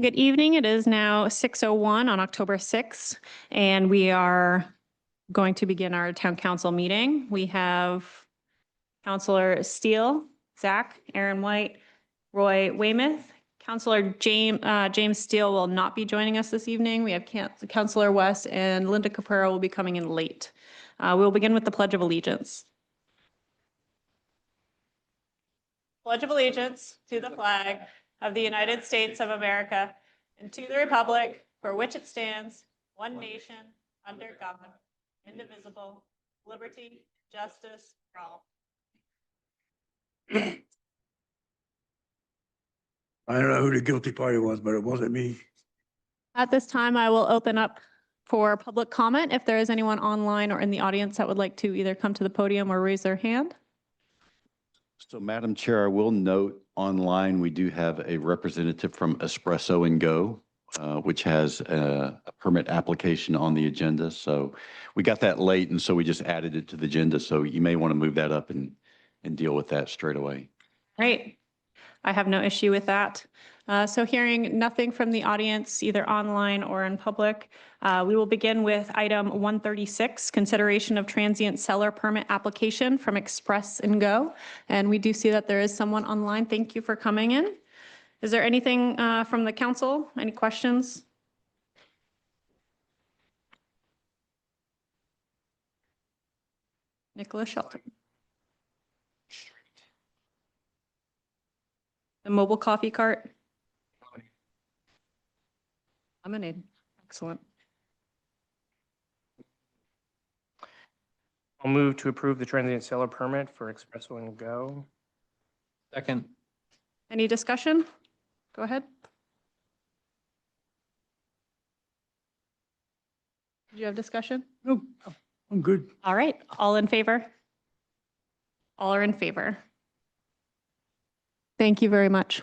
Good evening. It is now 6:01 on October 6th, and we are going to begin our town council meeting. We have Councilor Steele, Zach, Aaron White, Roy Weymouth. Councilor James Steele will not be joining us this evening. We have Councilor West and Linda Capero will be coming in late. We'll begin with the Pledge of Allegiance. Pledge of Allegiance to the flag of the United States of America and to the republic for which it stands, one nation, under God, indivisible, liberty, justice for all. I don't know who the guilty party was, but it wasn't me. At this time, I will open up for public comment if there is anyone online or in the audience that would like to either come to the podium or raise their hand. So, Madam Chair, I will note online, we do have a representative from Espresso and Go, which has a permit application on the agenda. So we got that late, and so we just added it to the agenda. So you may want to move that up and deal with that straight away. Right. I have no issue with that. So hearing nothing from the audience, either online or in public, we will begin with item 136, consideration of transient seller permit application from Express and Go. And we do see that there is someone online. Thank you for coming in. Is there anything from the council? Any questions? Nicholas Shelton. The mobile coffee cart. Lemonade. Excellent. I'll move to approve the transient seller permit for Espresso and Go. Second. Any discussion? Go ahead. Did you have discussion? No, I'm good. All right. All in favor? All are in favor. Thank you very much.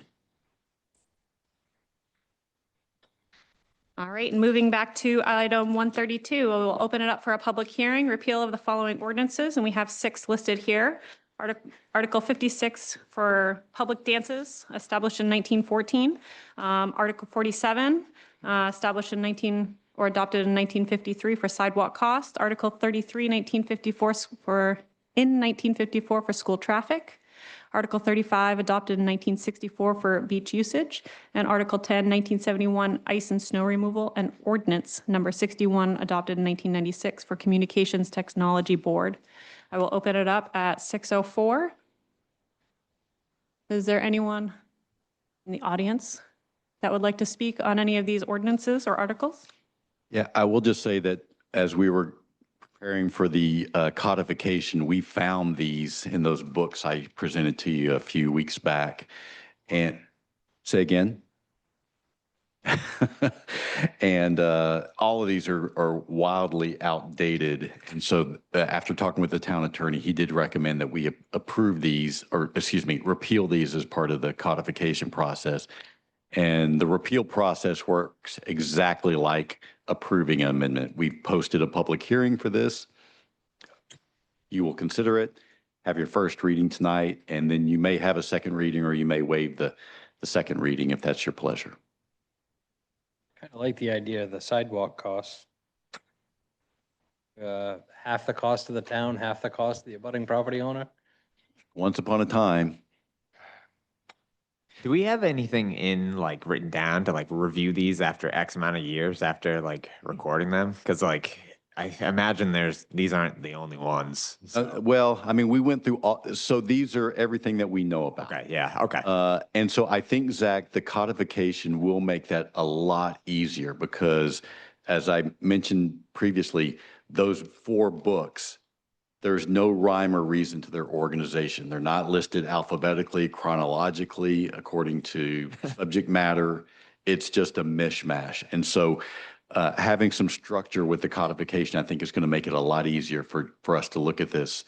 All right, and moving back to item 132, we'll open it up for a public hearing, repeal of the following ordinances, and we have 6 listed here. Article 56 for public dances, established in 1914. Article 47, established in adopted in 1953 for sidewalk cost. Article 33, 1954 for school traffic. Article 35, adopted in 1964 for beach usage, and Article 10, 1971, ice and snow removal, and Ordinance Number 61, adopted in 1996 for Communications Technology Board. I will open it up at 6:04. Is there anyone in the audience that would like to speak on any of these ordinances or articles? Yeah, I will just say that as we were preparing for the codification, we found these in those books I presented to you a few weeks back. And say again? And all of these are wildly outdated. And so after talking with the town attorney, he did recommend that we approve these, or excuse me, repeal these as part of the codification process. And the repeal process works exactly like approving an amendment. We've posted a public hearing for this. You will consider it, have your first reading tonight, and then you may have a second reading, or you may waive the second reading if that's your pleasure. Kind of like the idea of the sidewalk costs. Half the cost of the town, half the cost of the abutting property owner. Once upon a time. Do we have anything written down to review these after X amount of years after recording them? Because I imagine these aren't the only ones. So. Well, I mean, we went through all, so these are everything that we know about. Okay, yeah, okay. And so I think, Zach, the codification will make that a lot easier because, as I mentioned previously, those 4 books, there's no rhyme or reason to their organization. They're not listed alphabetically, chronologically, according to subject matter. It's just a mishmash. And so having some structure with the codification, I think, is going to make it a lot easier for us to look at this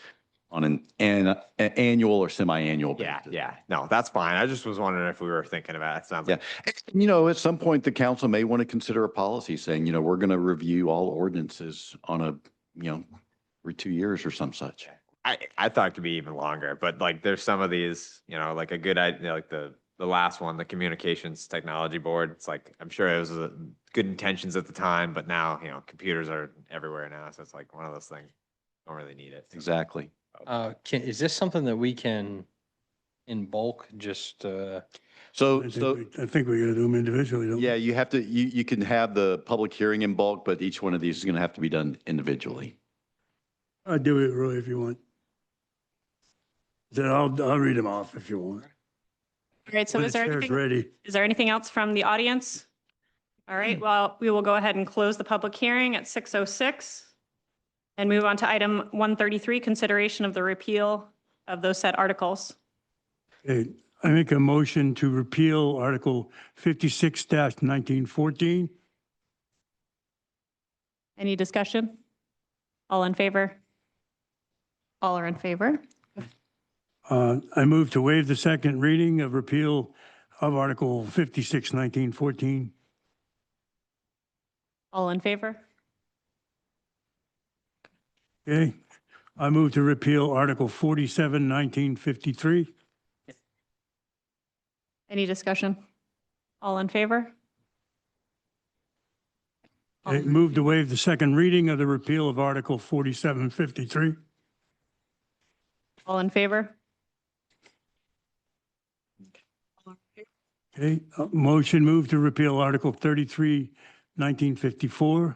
on an annual or semi-annual basis. Yeah. No, that's fine. I just was wondering if we were thinking about it. Sounds like, at some point, the council may want to consider a policy saying, we're going to review all ordinances on a, every 2 years or some such. I thought it could be even longer, but there's some of these, a good idea, the the last one, the Communications Technology Board. It's like, I'm sure it was good intentions at the time, but now, you know, computers are everywhere now. So it's like one of those things, don't really need it. Exactly. Is this something that we can in bulk just, So, I think we gotta do them individually, don't we? yeah, you have to, you can have the public hearing in bulk, but each one of these is going to have to be done individually. I'll do it, Roy, if you want. Then I'll read them off if you want. All right, so When is the there chair's anything, ready. is there anything else from the audience? All right, well, we will go ahead and close the public hearing at 6:06 and move on to item 133, consideration of the repeal of those said articles. Okay, I make a motion to repeal Article 56-1914. Any discussion? All in favor? All are in favor? I move to waive the second reading of repeal of Article 56-1914. All in favor? Okay, I move to repeal Article 47-1953. Any discussion? All in favor? Okay, move to waive the second reading of the repeal of Article 47-53. All in favor? Okay, motion move to repeal Article 33-1954.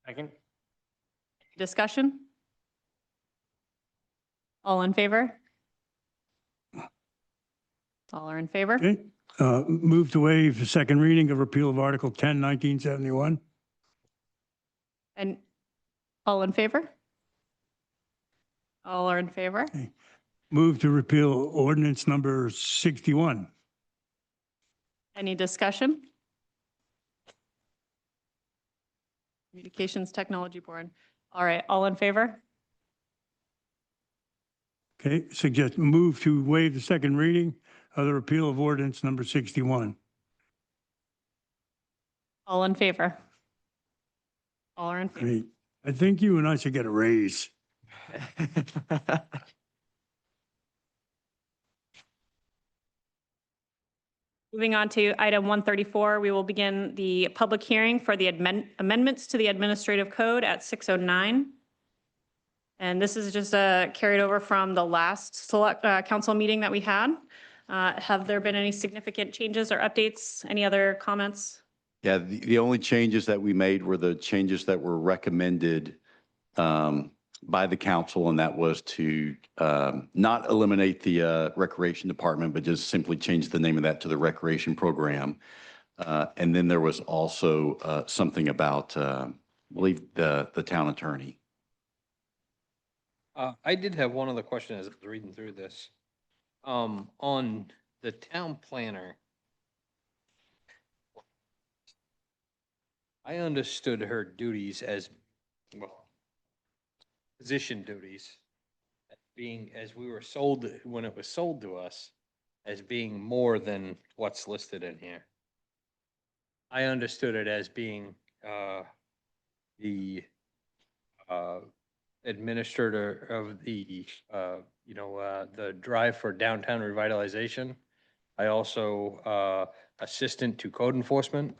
Second? Discussion? All in favor? All are in favor? Okay, move to waive the second reading of repeal of Article 10-1971. And all in favor? All are in favor? Move to repeal ordinance number 61. Any discussion? Communications Technology Board. All right, all in favor? Okay, suggest move to waive the second reading of the repeal of ordinance number 61. All in favor? All are in favor? Great. I think you and I should get a raise. Moving on to item 134, we will begin the public hearing for the amendments to the administrative code at 6:09. And this is just carried over from the last select council meeting that we had. Have there been any significant changes or updates? Any other comments? Yeah, the only changes that we made were the changes that were recommended by the council, and that was to not eliminate the recreation department, but just simply change the name of that to the recreation program. And then there was also something about, I believe, the town attorney. I did have one other question as I was reading through this. On the town planner, I understood her duties as, well, position duties as being, as we were sold, when it was sold to us, as being more than what's listed in here. I understood it as being the administrator of the, the drive for downtown revitalization. I also assistant to code enforcement.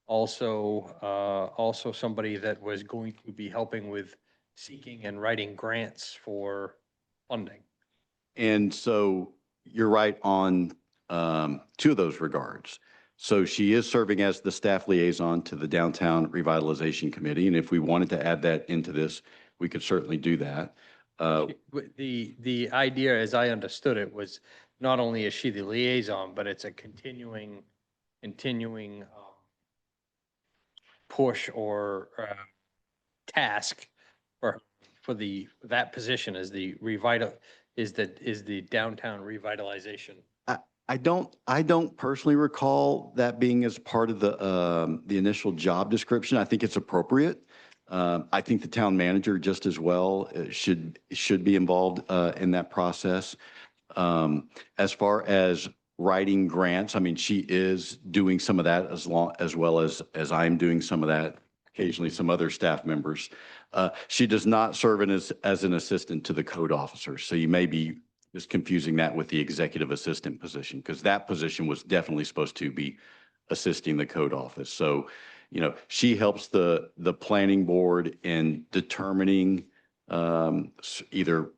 Also somebody that was going to be helping with seeking and writing grants for funding. And so you're right on two of those regards. So she is serving as the staff liaison to the Downtown Revitalization Committee. And if we wanted to add that into this, we could certainly do that. The idea, as I understood it, was not only is she the liaison, but it's a continuing push or task for that position as the is the downtown revitalization. I don't personally recall that being as part of the initial job description. I think it's appropriate. I think the town manager just as well should be involved in that process. As far as writing grants, I mean, she is doing some of that as well as I'm doing some of that, occasionally some other staff members. She does not serve as an assistant to the code officer. So you may be just confusing that with the executive assistant position, because that position was definitely supposed to be assisting the code office. So, you know, she helps the planning board in determining either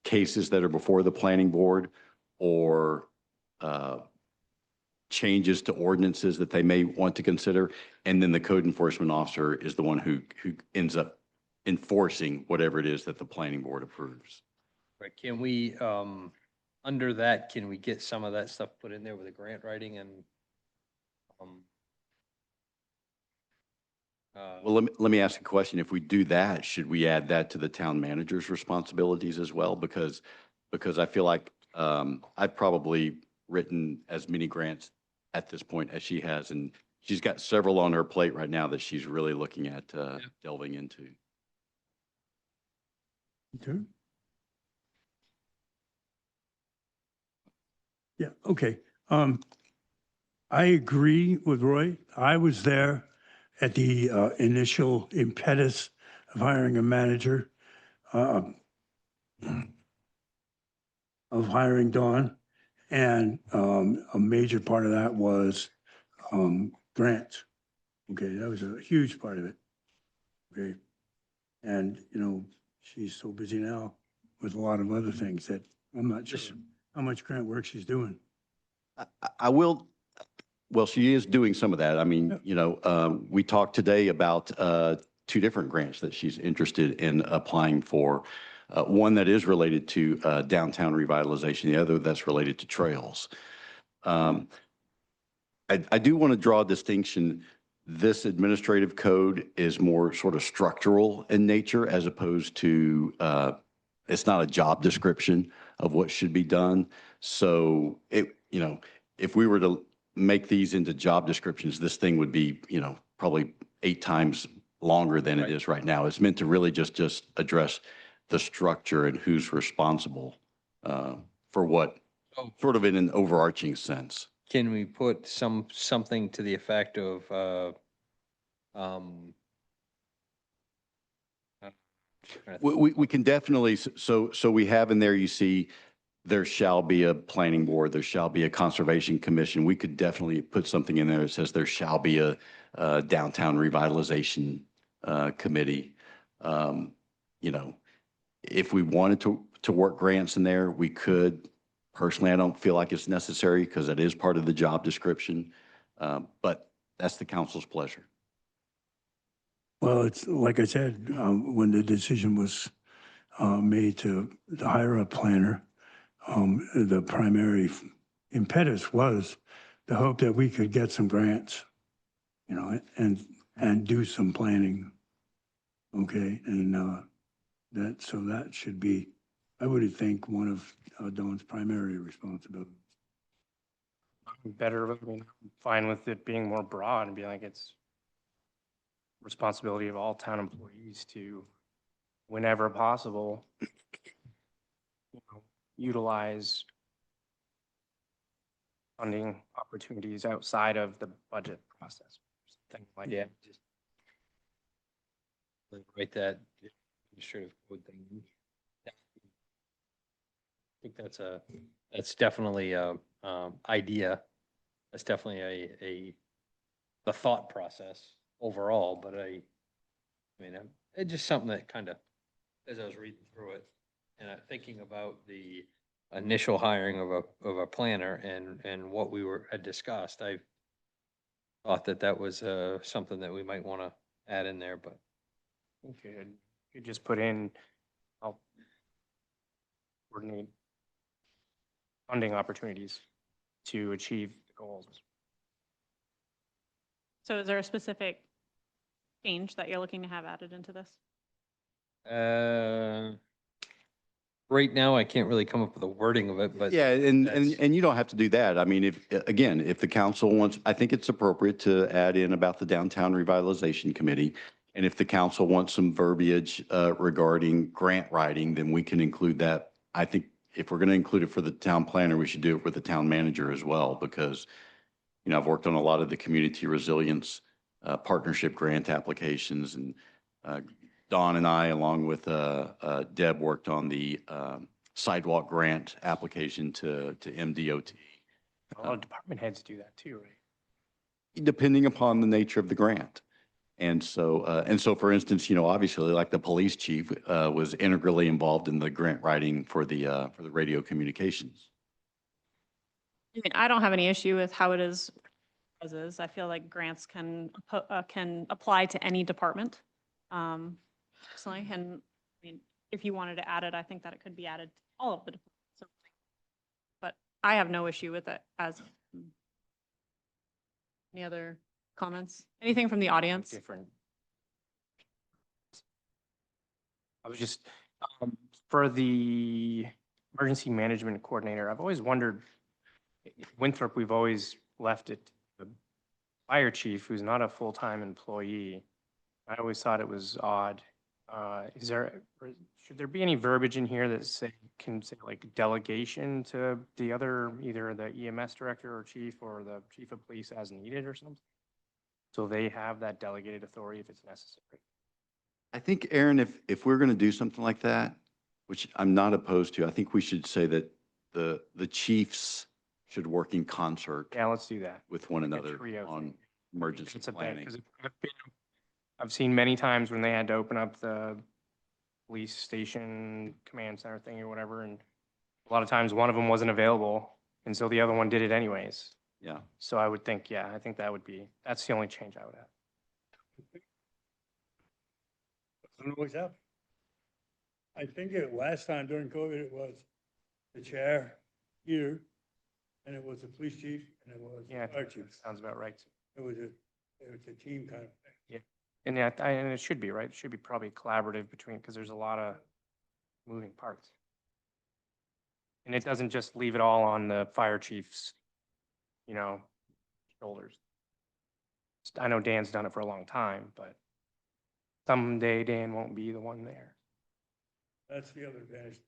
cases that are before the planning board or changes to ordinances that they may want to consider. And then the code enforcement officer is the one who ends up enforcing whatever it is that the planning board approves. Right, can we, under that, can we get some of that stuff put in there with the grant writing and, Well, let me ask a question. If we do that, should we add that to the town manager's responsibilities as well? Because I feel like I've probably written as many grants at this point as she has, and she's got several on her plate right now that she's really looking at delving into. Okay. Yeah, okay. I agree with Roy. I was there at the initial impetus of hiring a manager, of hiring Dawn. And a major part of that was grants. Okay, that was a huge part of it. Okay. And, you know, she's so busy now with a lot of other things that I'm not sure how much grant work she's doing. I will, well, she is doing some of that. I mean, you know, we talked today about 2 different grants that she's interested in applying for. One that is related to downtown revitalization, the other that's related to trails. I do want to draw a distinction. This administrative code is more sort of structural in nature as opposed to, it's not a job description of what should be done. So you know, if we were to make these into job descriptions, this thing would be, you know, probably 8 times longer than it is right now. It's meant to really just address the structure and who's responsible for what, sort of in an overarching sense. can we put something to the effect of, We can definitely, so we have in there, you see, there shall be a planning board, there shall be a conservation commission. We could definitely put something in there that says there shall be a downtown revitalization committee. You know, if we wanted to work grants in there, we could. Personally, I don't feel like it's necessary because it is part of the job description. But that's the council's pleasure. Well, it's like I said, when the decision was made to hire a planner, the primary impetus was the hope that we could get some grants, you know, and do some planning. Okay, and that should be, I would think, one of Dawn's primary responsibilities. Better, I mean, I'm fine with it being more broad and being like it's responsibility of all town employees to, whenever possible, you know, utilize funding opportunities outside of the budget process. Something like Yeah. that. Just write that administrative code thing? I think that's definitely a idea. That's definitely the thought process overall, but I mean, it's just something that kind of, as I was reading through it and thinking about the initial hiring of a planner and what we had discussed, I thought that was something that we might want to add in there, but you could just put in, I'll coordinate funding opportunities to achieve the goals. So is there a specific change that you're looking to have added into this? Right now, I can't really come up with a wording of it, but. Yeah, and that's- you don't have to do that. I mean, if, again, if the council wants, I think it's appropriate to add in about the Downtown Revitalization Committee. And if the council wants some verbiage regarding grant writing, then we can include that. I think if we're going to include it for the town planner, we should do it with the town manager as well, because, you know, I've worked on a lot of the community resilience partnership grant applications, and Don and I, along with Deb, worked on the sidewalk grant application to MDOT, A lot of department heads do that too, right? depending upon the nature of the grant. And so for instance, you know, obviously, like the police chief was integrally involved in the grant writing for the radio communications. I mean, I don't have any issue with how it is as is. I feel like grants can apply to any department, personally. And I mean, if you wanted to add it, I think that it could be added to all of the departments. But I have no issue with it as. Any other comments? Anything from the audience? Different. I was just, for the emergency management coordinator, I've always wondered, Winthrop, we've always left it to the fire chief, who's not a full-time employee. I always thought it was odd. Should there be any verbiage in here that can say like delegation to the other, either the EMS director or chief or the chief of police as needed or something? So they have that delegated authority if it's necessary. I think, Aaron, if we're going to do something like that, which I'm not opposed to, I think we should say that the chiefs should work in concert Yeah, let's do that. with one Like a another trio on thing. emergency It's a bit, planning. because I've seen many times when they had to open up the police station command center thing or whatever, and a lot of times one of them wasn't available, and so the other one did it anyways. Yeah. So I would think, yeah, I think that's the only change I would have. Doesn't always happen. I think last time during COVID, it was the chair here, and it was the police chief, and it was Yeah, the fire chief. sounds about right. It was a team kind of thing. And yeah, and it should be, right? It should be probably collaborative between, because there's a lot of moving parts. And it doesn't just leave it all on the fire chief's, shoulders. I know Dan's done it for a long time, but someday Dan won't be the one there. That's the other advantage.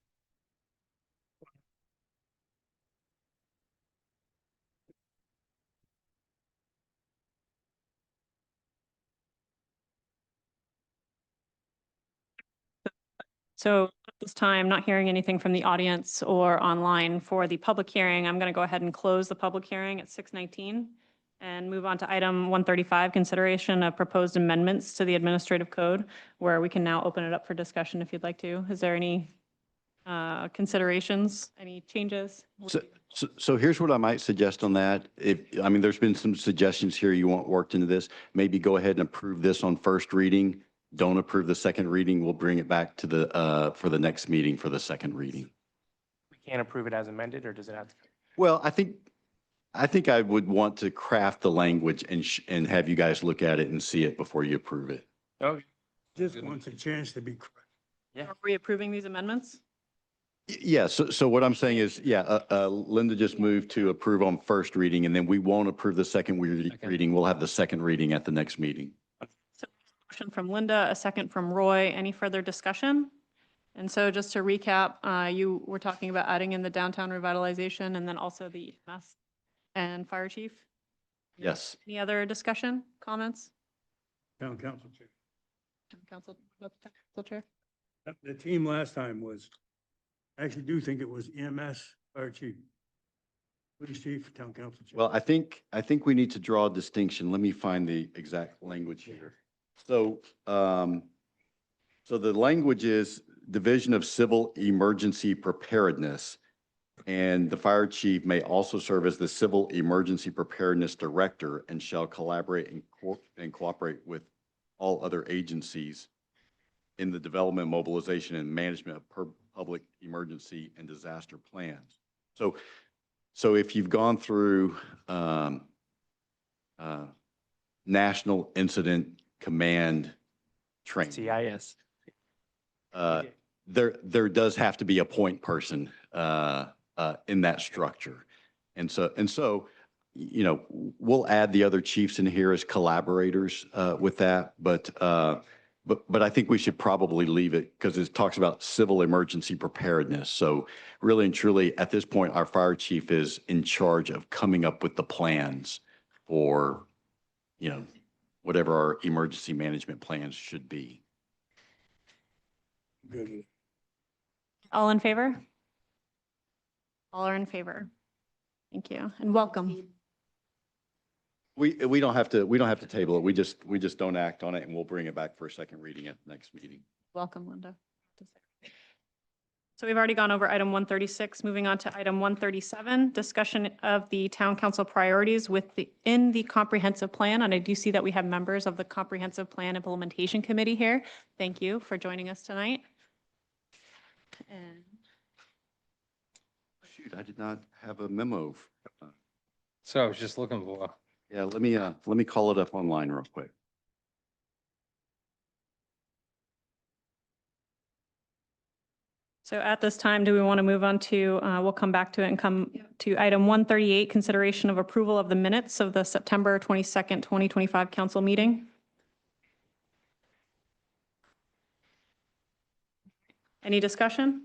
So at this time, not hearing anything from the audience or online for the public hearing, I'm going to go ahead and close the public hearing at 6:19 and move on to item 135, consideration of proposed amendments to the administrative code, where we can now open it up for discussion if you'd like to. Is there any considerations, any changes? So here's what I might suggest on that. I mean, there's been some suggestions here you want worked into this. Maybe go ahead and approve this on first reading. Don't approve the second reading. We'll bring it back to for the next meeting for the second reading. We can't approve it as amended, or does it have to? Well, I think I would want to craft the language and have you guys look at it and see it before you approve it. Oh, Just wants a chance to be correct. Are we approving these amendments? Yeah, so what I'm saying is, Linda just moved to approve on first reading, and then we won't approve the second reading. We'll have the second reading at the next meeting. So motion from Linda, a second from Roy. Any further discussion? And so just to recap, you were talking about adding in the downtown revitalization and then also the EMS and fire chief. Yes. Any other discussion, comments? Town council chair. Council chair? The team last time was, I actually do think it was EMS, fire chief, police chief, town council chair. Well, I think we need to draw a distinction. Let me find the exact language here. So, so the language is Division of Civil Emergency Preparedness. And the fire chief may also serve as the Civil Emergency Preparedness Director and shall collaborate and cooperate with all other agencies in the development, mobilization, and management of public emergency and disaster plans. So if you've gone through National Incident Command training, CIS. there does have to be a point person in that structure. And so, you know, we'll add the other chiefs in here as collaborators with that, but I think we should probably leave it because it talks about civil emergency preparedness. So really and truly, at this point, our fire chief is in charge of coming up with the plans for, you know, whatever our emergency management plans should be. Good. All in favor? All are in favor. Thank you, and welcome. We don't have to table it. We just don't act on it, and we'll bring it back for a second reading at the next meeting. Welcome, Linda. So we've already gone over item 136. Moving on to item 137, discussion of the town council priorities in the comprehensive plan. And I do see that we have members of the comprehensive plan implementation committee here. Thank you for joining us tonight. And Shoot, I did not have a memo. So I was just looking for. Yeah, let me call it up online real quick. so at this time, do we want to move on to, we'll come back to it and come to item 138, consideration of approval of the minutes of the September 22nd, 2025 council meeting. Any discussion?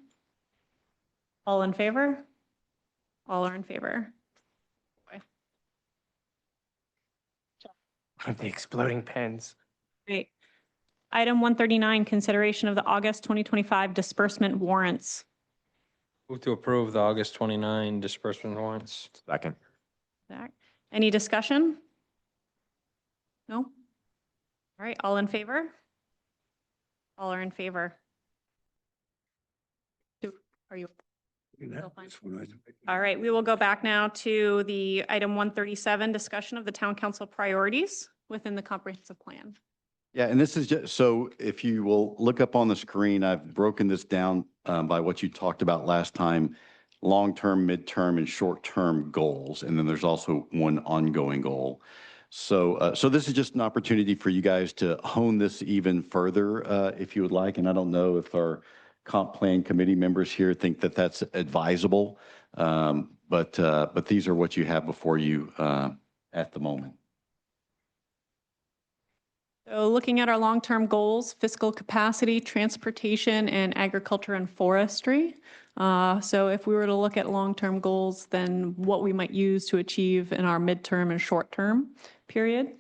All in favor? All are in favor. The exploding pens. Great. Item 139, consideration of the August 2025 disbursement warrants. Move to approve the August 29 disbursement warrants. Second. Zach, any discussion? No? All right, all in favor? All are in favor. Are you? Still fine. This one I- All right, we will go back now to the item 137, discussion of the town council priorities within the comprehensive plan. Yeah, and this is just, so if you will look up on the screen, I've broken this down by what you talked about last time, long-term, midterm, and short-term goals. And then there's also one ongoing goal. So this is just an opportunity for you guys to hone this even further if you would like. And I don't know if our comp plan committee members here think that that's advisable. But these are what you have before you at the moment. So looking at our long-term goals, fiscal capacity, transportation, and agriculture and forestry. So if we were to look at long-term goals, then what we might use to achieve in our midterm and short-term period.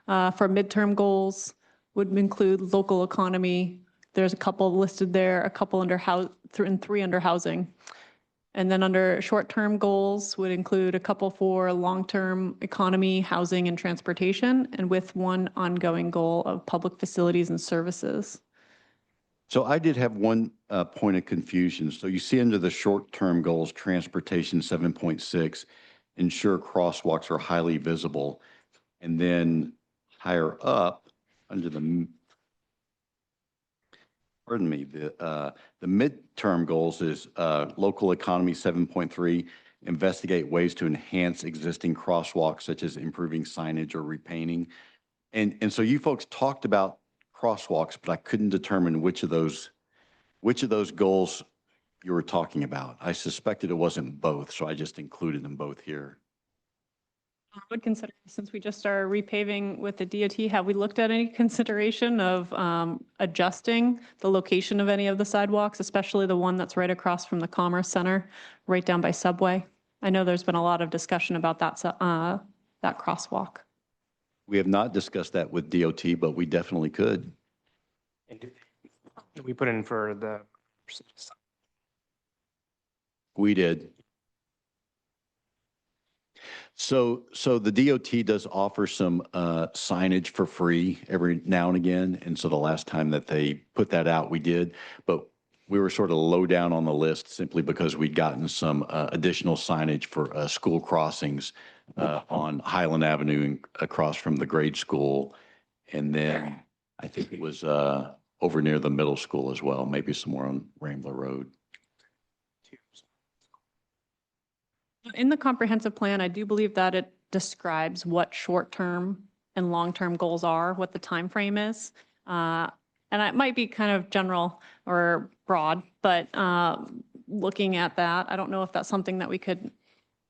For midterm goals would include local economy. There's a couple listed there, a couple under and 3 under housing. And then under short-term goals would include a couple for long-term economy, housing, and transportation, and with one ongoing goal of public facilities and services. So I did have one point of confusion. So you see under the short-term goals, transportation 7.6, ensure crosswalks are highly visible. And then higher up under the, pardon me, the midterm goals is local economy 7.3, investigate ways to enhance existing crosswalks such as improving signage or repainting. And so you folks talked about crosswalks, but I couldn't determine which of those goals you were talking about. I suspected it wasn't both, so I just included them both here. I would consider, since we just are repaving with the DOT, have we looked at any consideration of adjusting the location of any of the sidewalks, especially the one that's right across from the Commerce Center, right down by Subway? I know there's been a lot of discussion about that crosswalk. We have not discussed that with DOT, but we definitely could. And we put in for the. We did. So the DOT does offer some signage for free every now and again. And so the last time that they put that out, we did. But we were sort of low down on the list simply because we'd gotten some additional signage for school crossings on Highland Avenue and across from the grade school. And then I think it was over near the middle school as well, maybe somewhere on Rambler Road. In the comprehensive plan, I do believe that it describes what short-term and long-term goals are, what the time frame is. And it might be kind of general or broad, but looking at that, I don't know if that's something that we could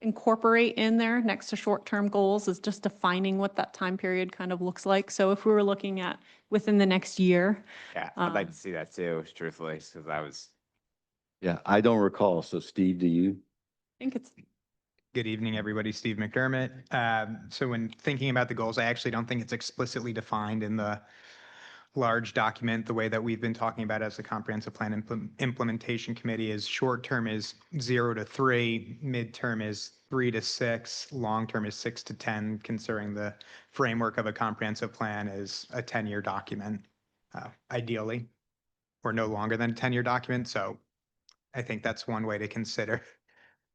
incorporate in there next to short-term goals, is just defining what that time period kind of looks like. So if we were looking at within the next year, Yeah, I'd like to see that too, truthfully, because I was, Yeah, I don't recall. So Steve, do you? I think it's Good evening, everybody. Steve McDermott. So when thinking about the goals, I actually don't think it's explicitly defined in the large document. The way that we've been talking about as the comprehensive plan implementation committee is short term is 0 to 3, midterm is 3 to 6, long term is 6 to 10, considering the framework of a comprehensive plan is a 10-year document, ideally, or no longer than a 10-year document. So I think that's one way to consider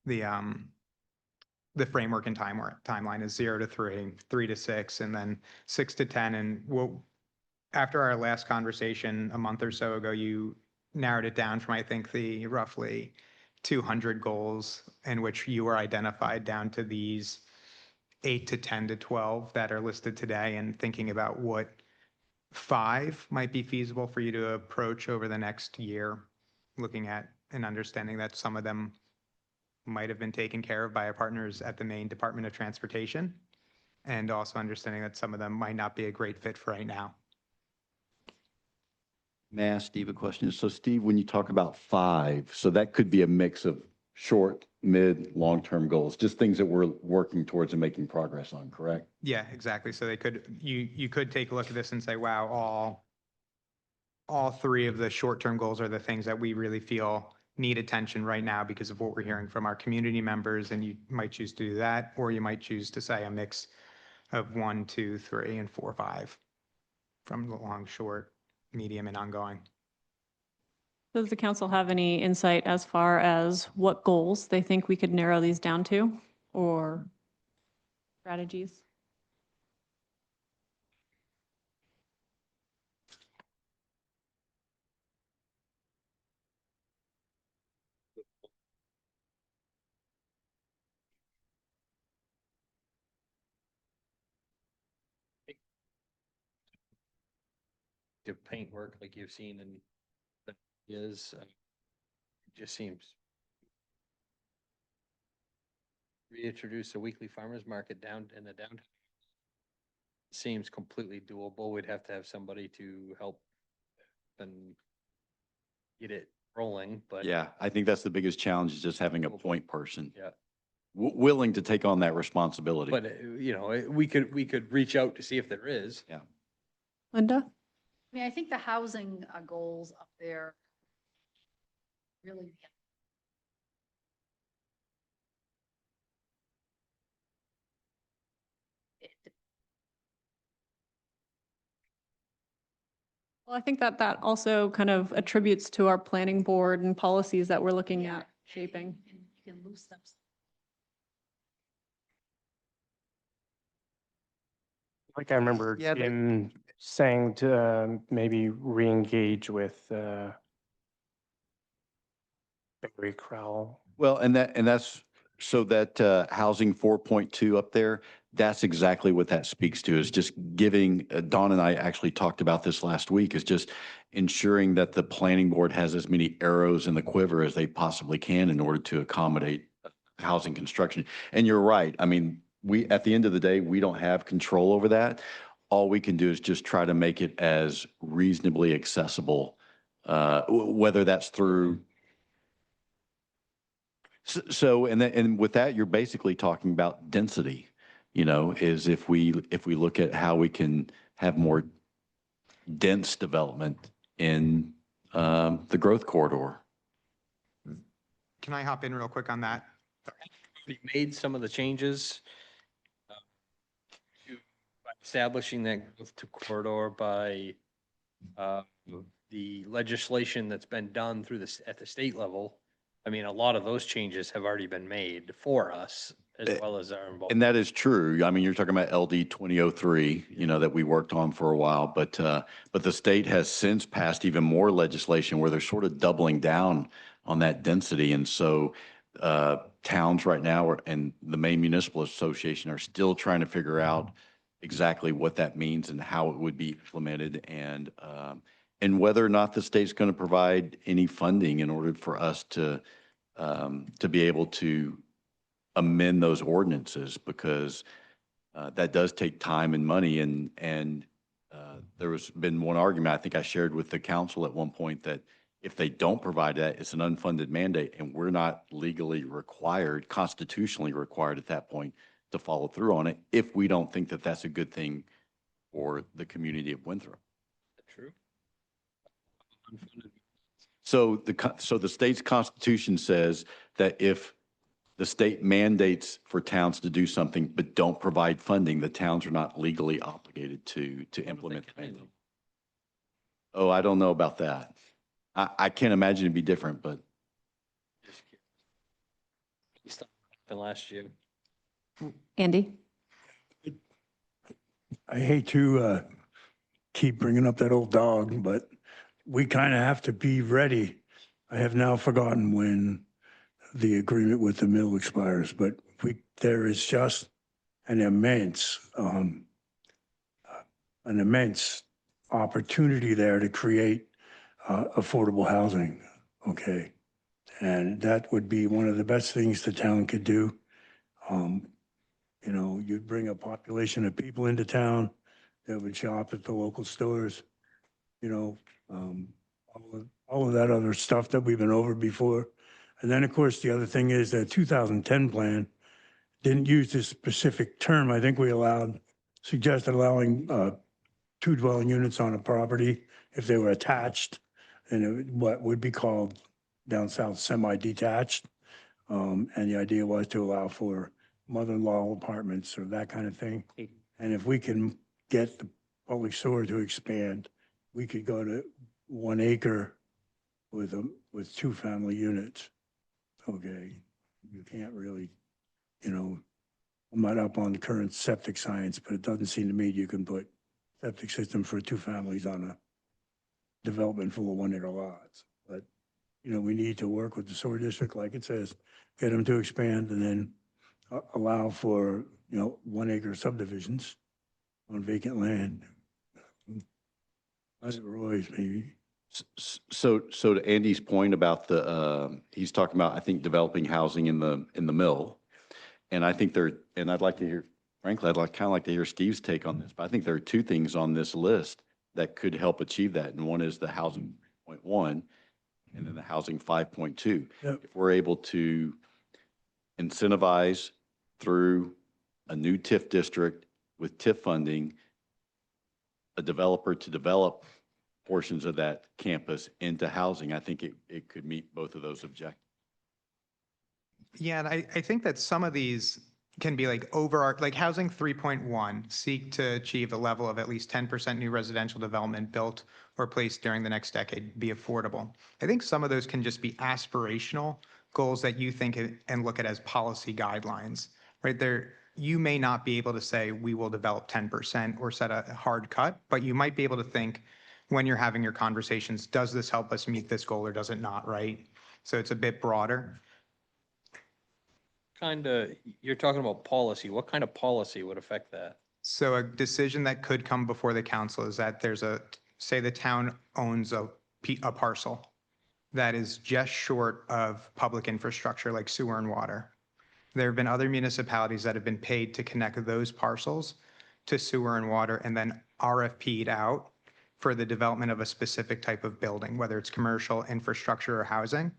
the framework and timeline is 0 to 3, 3 to 6, and then 6 to 10. And after our last conversation a month or so ago, you narrowed it down from, I think, the roughly 200 goals in which you were identified down to these 8 to 10 to 12 that are listed today, and thinking about what 5 might be feasible for you to approach over the next year, looking at and understanding that some of them might have been taken care of by our partners at the Maine Department of Transportation, and also understanding that some of them might not be a great fit for right now. May I ask Steve a question? So Steve, when you talk about 5, so that could be a mix of short, mid, long-term goals, just things that we're working towards and making progress on, correct? Yeah, exactly. So you could take a look at this and say, wow, all 3 of the short-term goals are the things that we really feel need attention right now because of what we're hearing from our community members, and you might choose to do that, or you might choose to say a mix of 1, 2, 3, and 4, 5 from the long, short, medium, and ongoing. Does the council have any insight as far as what goals they think we could narrow these down to, or strategies? To paint work like you've seen in the is, it just seems reintroduce a weekly farmers market down in the downtown. Seems completely doable. We'd have to have somebody to help and get it rolling, but. Yeah, I think that's the biggest challenge, is just having a point person. Yeah. Willing to take on that responsibility. But, we could reach out to see if there is. Yeah. Linda? I mean, I think the housing goals up there really. Well, I think that also kind of attributes to our planning board and policies that we're looking Yeah, at shaping. You can loosen up. Like I remember Yeah, Jim saying to maybe re-engage with Barry Crowell. Well, and that's, so that housing 4.2 up there, that's exactly what that speaks to, is just giving, Dawn and I actually talked about this last week, is just ensuring that the planning board has as many arrows in the quiver as they possibly can in order to accommodate housing construction. And you're right. I mean, at the end of the day, we don't have control over that. All we can do is just try to make it as reasonably accessible, whether that's through. So, and with that, you're basically talking about density, is if we look at how we can have more dense development in the growth corridor. Can I hop in real quick on that? We made some of the changes to by establishing that growth to corridor by the legislation that's been done through this at the state level. I mean, a lot of those changes have already been made for us as well as our involvement. And that is true. I mean, you're talking about LD 2003, that we worked on for a while, but the state has since passed even more legislation where they're sort of doubling down that density. And so towns right now and the Maine Municipal Association are still trying to figure out exactly what that means and how it would be implemented and whether or not the state's going to provide any funding in order for us to be able to amend those ordinances, because that does take time and money. And there was been one argument I think I shared with the council at one point that if they don't provide that, it's an unfunded mandate, and we're not legally required, constitutionally required at that point to follow through on it if we don't think that that's a good thing for the community of Winthrop. True. So the state's constitution says that if the state mandates for towns to do something but don't provide funding, the towns are not legally obligated to implement the mandate. Oh, I don't know about that. I can't imagine it'd be different, but The last year. Andy? I hate to keep bringing up that old dog, but we kind of have to be ready. I have now forgotten when the agreement with the mill expires, but there is just an immense opportunity there to create affordable housing. Okay. And that would be one of the best things the town could do. You know, you'd bring a population of people into town that would shop at the local stores, you know, all of that other stuff that we've been over before. And then, of course, the other thing is that 2010 plan didn't use this specific term. I think we suggested allowing 2 dwelling units on a property if they were attached, and what would be called down south semi-detached. And the idea was to allow for mother-in-law apartments or that kind of thing. And if we can get the public sewer to expand, we could go to 1 acre with 2 family units. Okay, you can't really, you know, I'm not up on the current septic science, but it doesn't seem to me you can put septic system for 2 families on a development full of 1 acre lots. But, you know, we need to work with the sewer district, like it says, get them to expand and then allow for, you know, 1 acre subdivisions on vacant land. As Roy's maybe. So to Andy's point about he's talking about, I think, developing housing in the mill. And I think and I'd like to hear, frankly, kind of like to hear Steve's take on this, but I think there are 2 things on this list that could help achieve that. And one is the housing 0.1 and then the housing 5.2. Yep. If we're able to incentivize through a new TIF district with TIF funding, a developer to develop portions of that campus into housing, I think it could meet both of those objectives. Yeah, and I think that some of these can be like like Housing 3.1, seek to achieve a level of at least 10% new residential development built or placed during the next decade be affordable. I think some of those can just be aspirational goals that you think and look at as policy guidelines, right? You may not be able to say we will develop 10% or set a hard cut, but you might be able to think when you're having your conversations, does this help us meet this goal or does it not, right? So it's a bit broader. You're talking about policy. What kind of policy would affect that? So a decision that could come before the council is that say the town owns a parcel that is just short of public infrastructure like sewer and water. There have been other municipalities that have been paid to connect those parcels to sewer and water and then RFP'd out for the development of a specific type of building, whether it's commercial, infrastructure, or housing.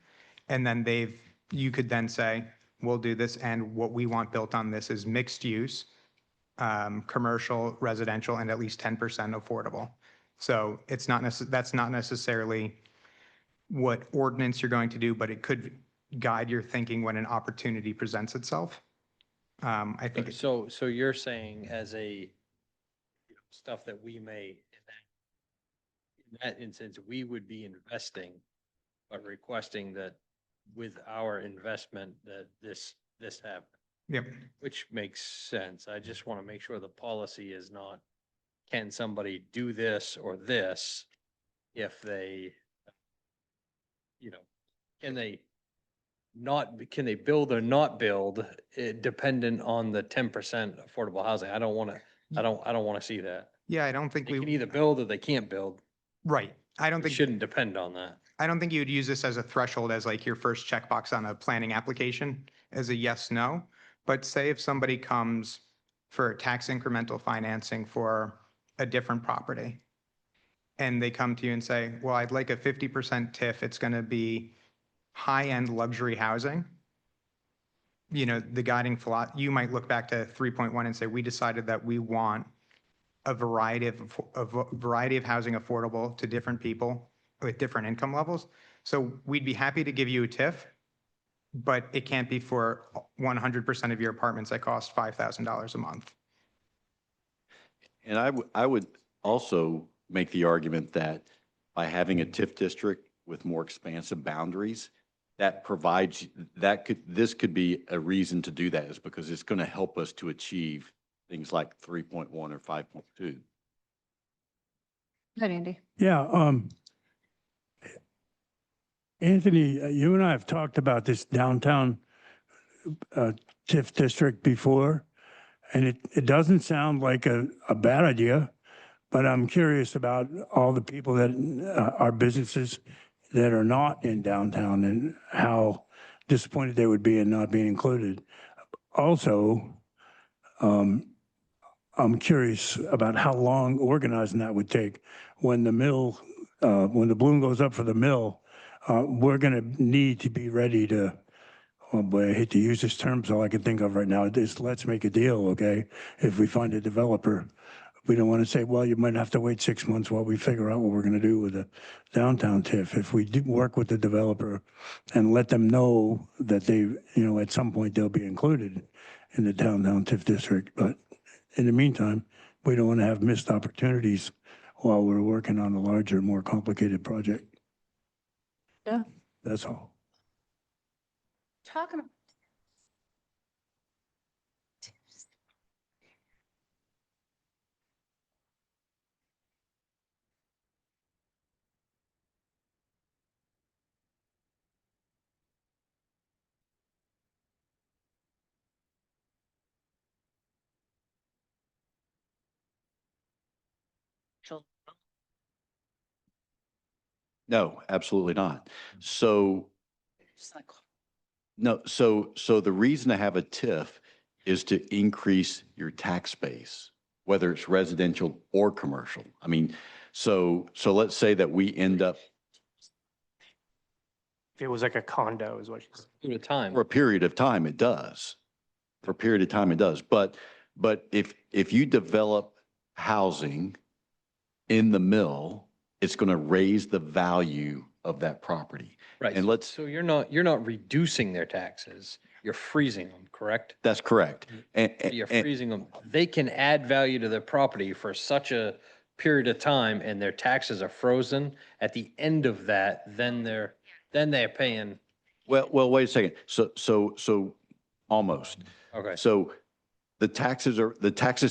And then you could then say, we'll do this, and what we want built on this is mixed use, commercial, residential, and at least 10% affordable. So that's not necessarily what ordinance you're going to do, but it could guide your thinking when an opportunity presents itself. I think. So you're saying as stuff that we may, in that instance, we would be investing, but requesting that with our investment that this happen. Yep. Which makes sense. I just want to make sure the policy is not, can somebody do this or this if they, can they can they build or not build, dependent on the 10% affordable housing? I don't want to, I don't want to see that. Yeah, I don't think They can we, either build or they can't build. right. I don't It think, shouldn't depend on that. I don't think you'd use this as a threshold as like your first checkbox on a planning application as a yes, no. But say if somebody comes for tax incremental financing for a different property and they come to you and say, well, I'd like a 50% TIF. It's going to be high-end luxury housing. You know, the guiding philosophy, you might look back to 3.1 and say, we decided that we want a variety of housing affordable to different people with different income levels. So we'd be happy to give you a TIF, but it can't be for 100% of your apartments that cost $5,000 a month. And I would also make the argument that by having a TIF district with more expansive boundaries, that provides, this could be a reason to do that, is because it's going to help us to achieve things like 3.1 or 5.2. Good, Andy. Yeah, Anthony, you and I have talked about this downtown TIF district before, and it doesn't sound like a bad idea, but I'm curious about all the people that are businesses that are not in downtown and how disappointed they would be in not being included. Also, I'm curious about how long organizing that would take. When the mill, when the balloon goes up for the mill, we're going to need to be ready to, oh boy, I hate to use this term, so all I can think of right now is let's make a deal, okay? If we find a developer, we don't want to say, well, you might have to wait 6 months while we figure out what we're going to do with the downtown TIF. If we do work with the developer and let them know that they, you know, at some point they'll be included in the downtown TIF district. But in the meantime, we don't want to have missed opportunities while we're working on a larger, more complicated project. Yeah. That's all. Talking about No, absolutely not. So no, so the reason to have a TIF is to increase your tax base, whether it's residential or commercial. I mean, so let's say that we end up If it was like a condo is what she's. At a time. for a period of time, it does. For a period of time, it does. But if you develop housing in the mill, it's going to raise the value of that property. Right. And let's, So you're not reducing their taxes. You're freezing them, correct? that's correct. And, You're and- freezing them. They can add value to their property for such a period of time and their taxes are frozen. At the end of that, then they're paying. well, wait a second. So almost. Okay. So the taxes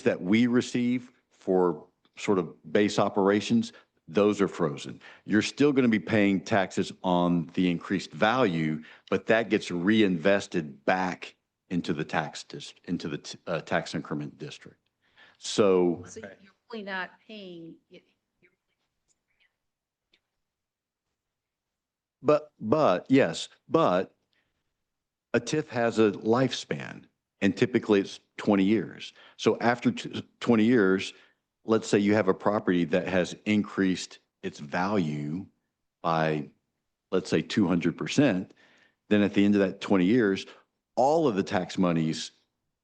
that we receive for sort of base operations, those are frozen. You're still going to be paying taxes on the increased value, but that gets reinvested back into the tax tax increment district. So So you're really not paying. yes, but a TIF has a lifespan and typically it's 20 years. So after 20 years, let's say you have a property that has increased its value by, let's say 200%, then at the end of that 20 years, all of the tax monies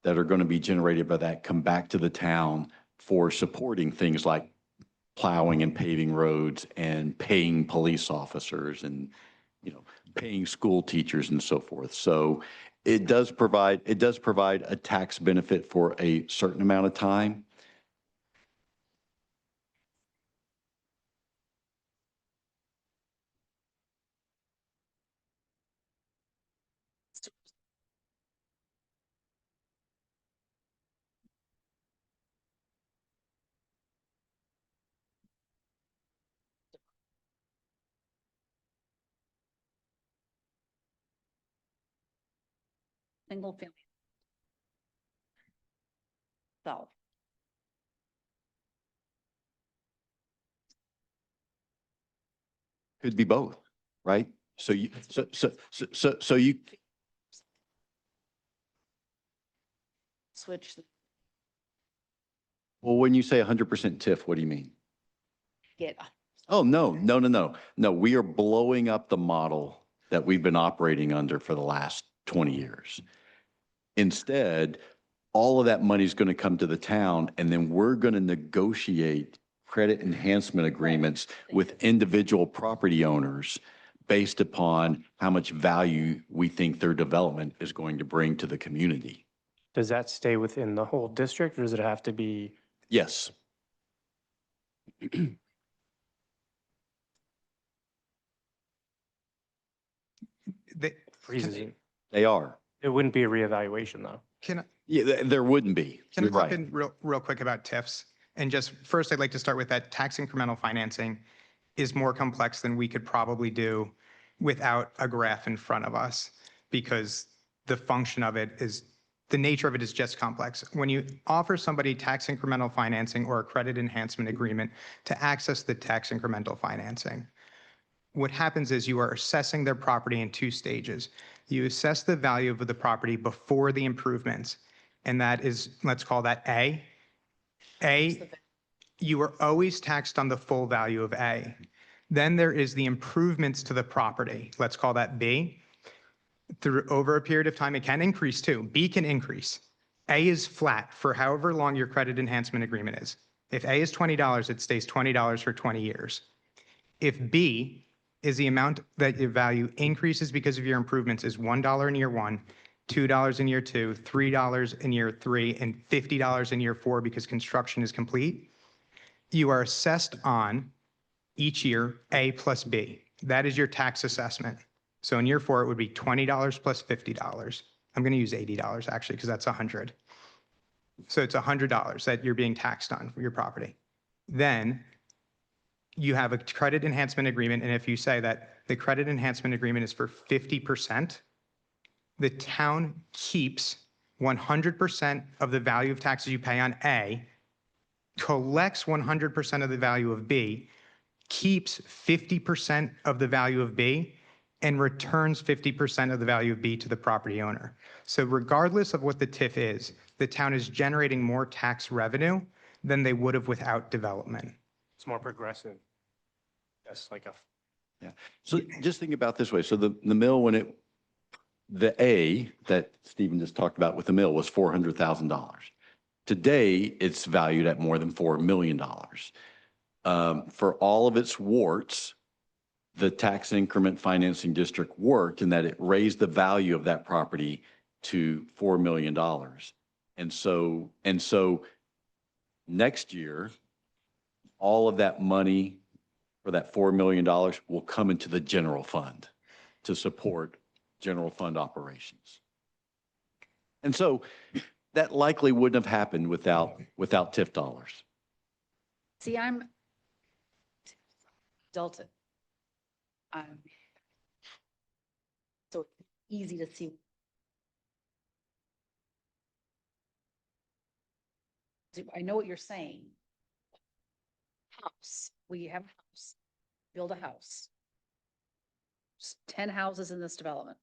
that are going to be generated by that come back to the town for supporting things like plowing and paving roads and paying police officers and, you know, paying school teachers and so forth. So it does provide a tax benefit for a certain amount of time. single family. So, Could be both, right? So you, so you, switch, well, when you say 100% TIF, what do you mean? get, Oh, no. We are blowing up the model that we've been operating under for the last 20 years. Instead, all of that money is going to come to the town, and then we're going to negotiate credit enhancement agreements with individual property owners based upon how much value we think their development is going to bring to the community. Does that stay within the whole district or does it have to be? Yes. Freezes it. They are. It wouldn't be a reevaluation though. Can, Yeah, there wouldn't be. can I You're jump right. in real quick about TIFs? And just first, I'd like to start with that tax incremental financing is more complex than we could probably do without a graph in front of us because the function of it is, the nature of it is just complex. When you offer somebody tax incremental financing or a credit enhancement agreement to access the tax incremental financing, what happens is you are assessing their property in two stages. You assess the value of the property before the improvements, and that is, let's call that A. A, you are always taxed on the full value of A. Then there is the improvements to the property. Let's call that B. Through over a period of time, it can increase too. B can increase. A is flat for however long your credit enhancement agreement is. If A is $20, it stays $20 for 20 years. If B is the amount that your value increases because of your improvements is $1 in year one, $2 in year two, $3 in year three, and $50 in year four because construction is complete, you are assessed on each year A plus B. That is your tax assessment. So in year four, it would be $20 plus $50. I'm going to use $80 actually, because that's 100. So it's $100 that you're being taxed on for your property. Then you have a credit enhancement agreement. And if you say that the credit enhancement agreement is for 50%, the town keeps 100% of the value of taxes you pay on A, collects 100% of the value of B, keeps 50% of the value of B, and returns 50% of the value of B to the property owner. So regardless of what the TIF is, the town is generating more tax revenue than they would have without development. It's more progressive. That's like a, So just think about it this way. So the mill, the A that Stephen just talked about with the mill was $400,000. Today, it's valued at more than $4 million. For all of its warts, the tax increment financing district worked in that it raised the value of that property to $4 million. And so next year, all of that money for that $4 million will come into the general fund to support general fund operations. And so that likely wouldn't have happened without TIF dollars. see, I'm Delta. So it's easy to see. I know what you're saying. House, we have a house, build a house. 10 houses in this development.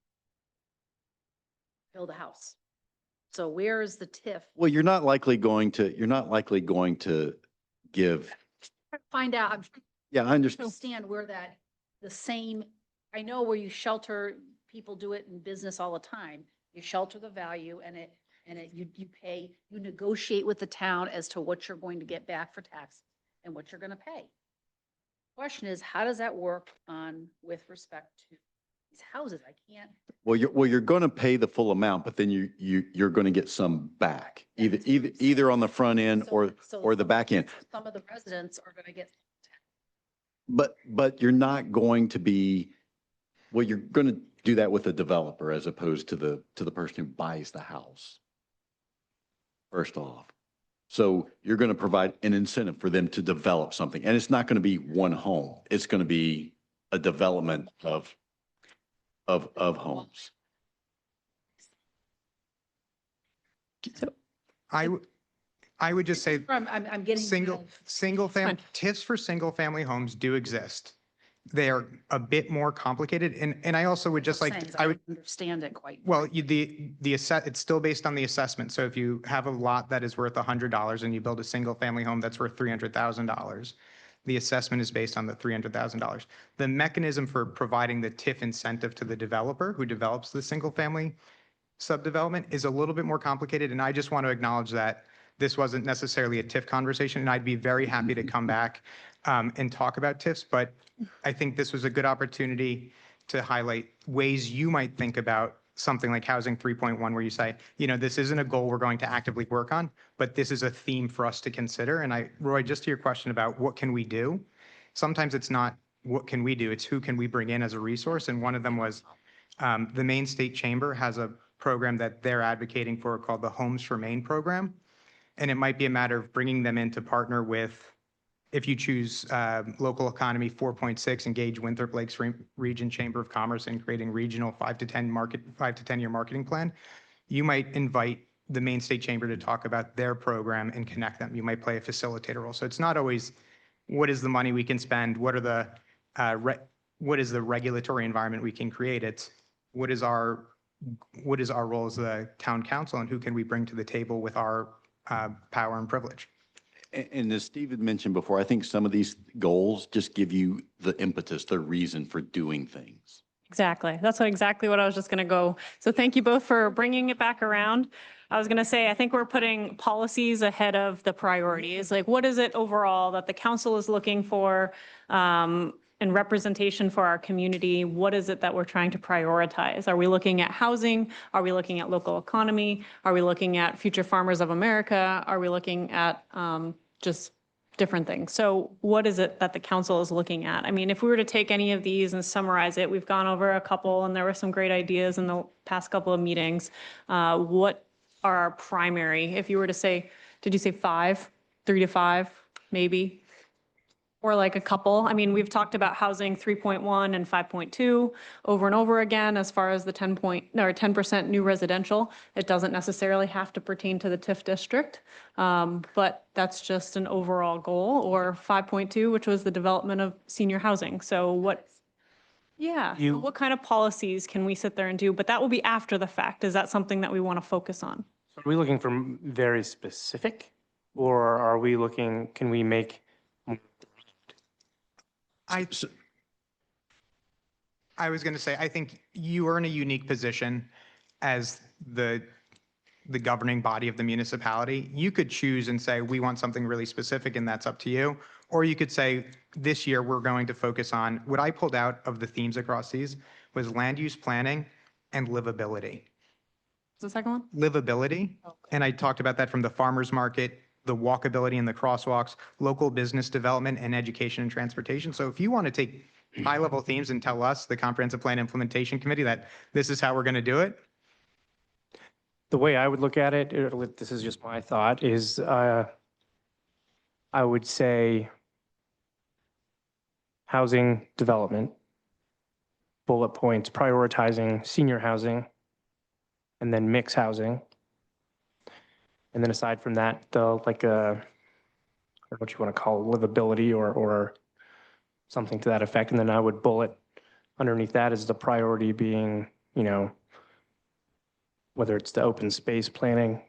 Build a house. So where is the TIF? Well, you're not likely going to give, Find out, I'm yeah, I understand. understand where that, the same, I know where you shelter, people do it in business all the time. You shelter the value and you pay, you negotiate with the town as to what you're going to get back for tax and what you're going to pay. Question is, how does that work with respect to these houses? I can't. Well, you're going to pay the full amount, but then you're going to get some back, either on the front end or the back end. Some of the residents are going to get. But you're not going to be, well, you're going to do that with a developer as opposed to the person who buys the house. First off. So you're going to provide an incentive for them to develop something. And it's not going to be one home. It's going to be a development of homes. I, I would just say I'm getting. single family, TIFs for single family homes do exist. They are a bit more complicated. And I also would just like, I would, Understand it quite. well, it's still based on the assessment. So if you have a lot that is worth $100 and you build a single family home that's worth $300,000, the assessment is based on the $300,000. The mechanism for providing the TIF incentive to the developer who develops the single family subdevelopment is a little bit more complicated. And I just want to acknowledge that this wasn't necessarily a TIF conversation, and I'd be very happy to come back and talk about TIFs, but I think this was a good opportunity to highlight ways you might think about something like Housing 3.1, where you say, you know, this isn't a goal we're going to actively work on, but this is a theme for us to consider. And Roy, just to your question about what can we do, sometimes it's not what can we do, it's who can we bring in as a resource. And one of them was the Maine State Chamber has a program that they're advocating for called the Homes for Maine program. And it might be a matter of bringing them in to partner with, if you choose local economy 4.6, engage Winthrop Lakes Region Chamber of Commerce in creating regional 5 to 10 year marketing plan. You might invite the Maine State Chamber to talk about their program and connect them. You might play a facilitator role. So it's not always what is the money we can spend, what is the regulatory environment we can create. It's what is our role as the town council, and who can we bring to the table with our power and privilege. And as Steve had mentioned before, I think some of these goals just give you the impetus, the reason for doing things. Exactly. That's exactly what I was just going to go. So thank you both for bringing it back around. I was going to say, I think we're putting policies ahead of the priorities. Like, what is it overall that the council is looking for and representation for our community? What is it that we're trying to prioritize? Are we looking at housing? Are we looking at local economy? Are we looking at future farmers of America? Are we looking at just different things? So what is it that the council is looking at? I mean, if we were to take any of these and summarize it, we've gone over a couple and there were some great ideas in the past couple of meetings. What are our primary, if you were to say, did you say 5, 3 to 5, maybe? Or like a couple. I mean, we've talked about housing 3.1 and 5.2 over and over again as far as the 10% new residential. It doesn't necessarily have to pertain to the TIF district, but that's just an overall goal. Or 5.2, which was the development of senior housing. So what, yeah, what kind of policies can we sit there and do? But that will be after the fact. Is that something that we want to focus on? Are we looking for very specific, or are we looking, can we make? I was going to say, I think you are in a unique position as the governing body of the municipality. You could choose and say, we want something really specific, and that's up to you. Or you could say, this year, we're going to focus on, what I pulled out of the themes across these was land use planning and livability. What's the second one? Livability. Okay. And I talked about that from the farmer's market, the walkability and the crosswalks, local business development, and education and transportation. So if you want to take high-level themes and tell us, the Comprehensive Plan Implementation Committee, that this is how we're going to do it. The way I would look at it, this is just my thought, is I would say housing development, bullet points, prioritizing senior housing, and then mixed housing. And then aside from that, I don't know what you want to call livability or something to that effect. And then I would bullet underneath that as the priority being, you know, whether it's the open space planning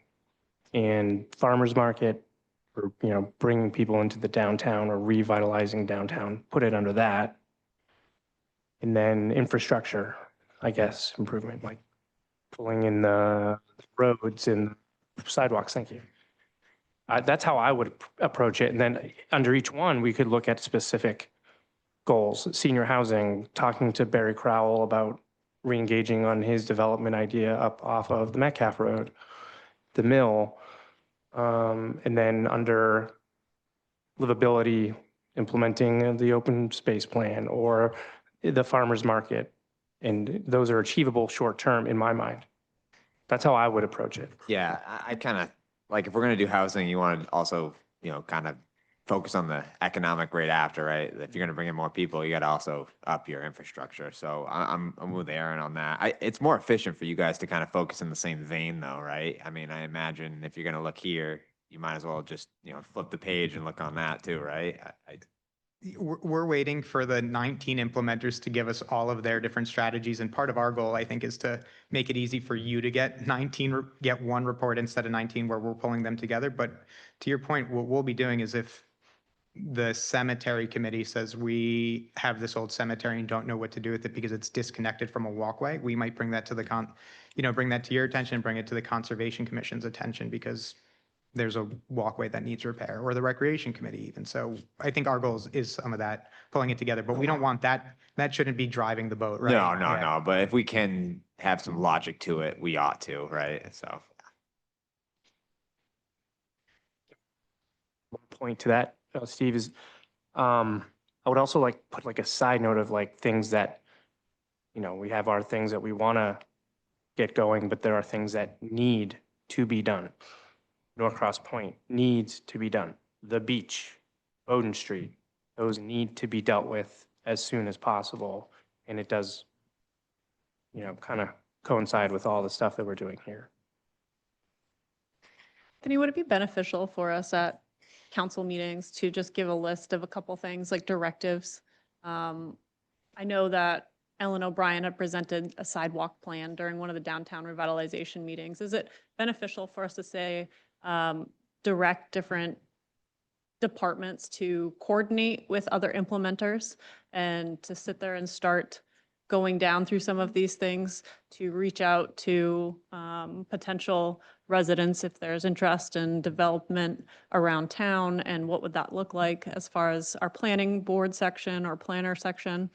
and farmers market, or, you know, bringing people into the downtown or revitalizing downtown, put it under that. And then infrastructure, I guess, improvement, like pulling in the roads and sidewalks. Thank you. That's how I would approach it. And then under each one, we could look at specific goals. Senior housing, talking to Barry Crowell about re-engaging on his development idea up off of the Metcalf Road, the mill, and then under livability, implementing the open space plan or the farmer's market. And those are achievable short-term in my mind. That's how I would approach it. Yeah, I kind of, like, if we're going to do housing, you want to also, you know, kind of focus on the economic rate after, right? If you're gonna bring in more people, you gotta also up your infrastructure. So I'm with Aaron on that. It's more efficient for you guys to kind of focus in the same vein though, right? I mean, I imagine if you're gonna look here, you might as well just, flip the page and look on that too, right? We're waiting for the 19 implementers to give us all of their different strategies. And part of our goal, I think, is to make it easy for you to get get one report instead of 19 where we're pulling them together. But to your point, what we'll be doing is if the cemetery committee says we have this old cemetery and don't know what to do with it because it's disconnected from a walkway, we might bring that to bring that to your attention, bring it to the Conservation Commission's attention because there's a walkway that needs repair, or the Recreation Committee even. So I think our goal is some of that, pulling it together, but we don't want that, that shouldn't be driving the boat, right? No, Yeah. no, but if we can have some logic to it, we ought to, right? So. One point to that, Steve, is I would also like put like a side note of like things that, we have our things that we want to get going, but there are things that need to be done. Norcross Point needs to be done. The beach, Bowden Street, those need to be dealt with as soon as possible. And it does, kind of coincide with all the stuff that we're doing here. Denny, would it be beneficial for us at council meetings to just give a list of a couple things like directives? I know that Ellen O'Brien had presented a sidewalk plan during one of the downtown revitalization meetings. Is it beneficial for us to say, direct different departments to coordinate with other implementers and to sit there and start going down through some of these things, to reach out to potential residents if there's interest in development around town, and what would that look like as far as our planning board section or planner section,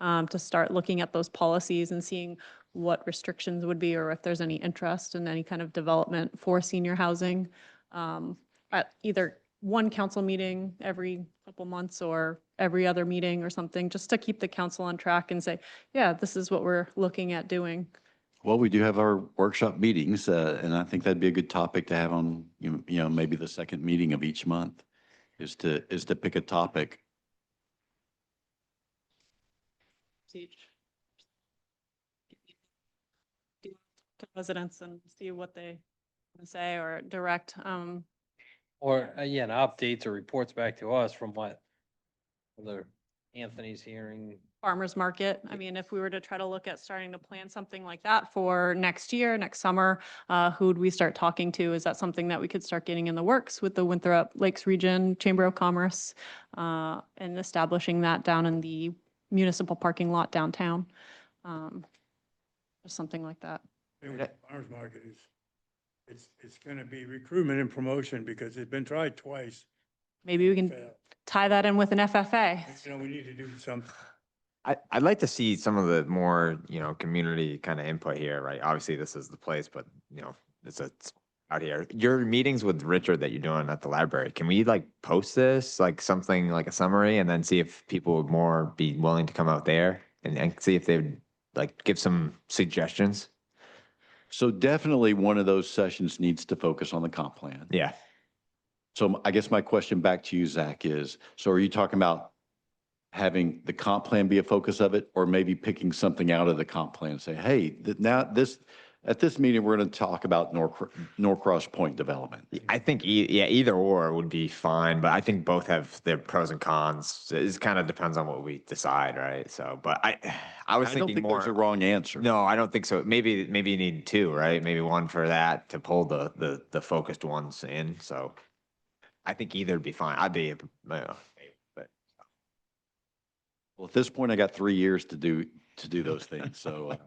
to start looking at those policies and seeing what restrictions would be, or if there's any interest in any kind of development for senior housing at either one council meeting every couple months or every other meeting or something, just to keep the council on track and say, yeah, this is what we're looking at doing. Well, we do have our workshop meetings, and I think that'd be a good topic to have on, maybe the second meeting of each month is to pick a topic. To residents and see what they say or direct. Or, yeah, updates or reports back to us from what other Anthony's hearing. Farmers market. I mean, if we were to try to look at starting to plan something like that for next year, next summer, who would we start talking to? Is that something that we could start getting in the works with the Winthrop Lakes Region Chamber of Commerce, and establishing that down in the municipal parking lot downtown? Or something like that. Farmers market is, it's going to be recruitment and promotion because it's been tried twice. Maybe we can Failed. tie that in with an FFA. We need to do something. I'd like to see some of the more, community kind of input here, right? Obviously, this is the place, but, it's out here. Your meetings with Richard that you're doing at the library, can we like post this, like something like a summary, and then see if people would more be willing to come out there and see if they'd like give some suggestions? So definitely one of those sessions needs to focus on the comp plan. Yeah. So I guess my question back to you, Zach, is, so are you talking about having the comp plan be a focus of it, or maybe picking something out of the comp plan and say, hey, at this meeting, we're going to talk about Norcross Point development? I think, either or would be fine, but I think both have their pros and cons. It kind of depends on what we decide, right? So, but I was I don't thinking think more. there's a wrong answer. No, I don't think so. Maybe you need two, right? Maybe one for that to pull the focused ones in. So I think either would be fine. I'd be, but Well, at this point, I got 3 years to do those things. So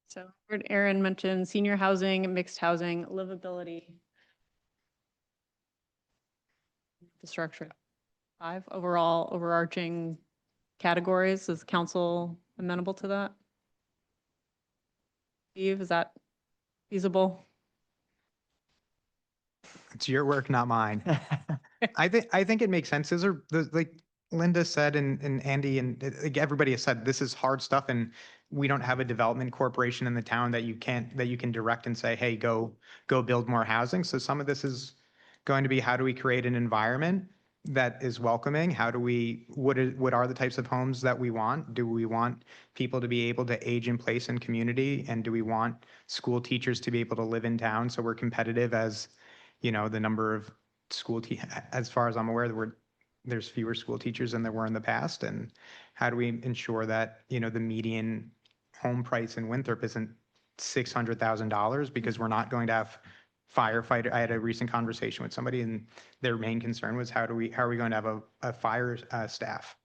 So I heard Aaron mentioned senior housing, mixed housing, livability. The structure. 5 overall overarching categories. Is council amenable to that? Steve, is that feasible? It's your work, not mine. I think it makes sense. Those are like Linda said, and Andy and like everybody has said, this is hard stuff, and we don't have a development corporation in the town that you can direct and say, hey, go build more housing. So some of this is going to be how do we create an environment that is welcoming? How do we, what are the types of homes that we want? Do we want people to be able to age in place in community? And do we want school teachers to be able to live in town so we're competitive as, you know, the number of as far as I'm aware, there's fewer school teachers than there were in the past. And how do we ensure that, you know, the median home price in Winthrop isn't $600,000 because we're not going to have firefighter. I had a recent conversation with somebody and their main concern was how are we going to have a fire staff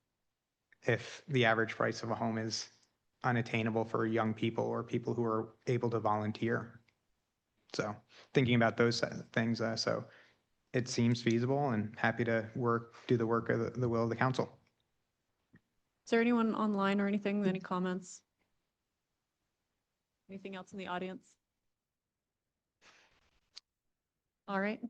if the average price of a home is unattainable for young people or people who are able to volunteer. So thinking about those things. So it seems feasible and happy to do the work of the will of the council. Is there anyone online or anything, with any comments? Anything else in the audience? All right.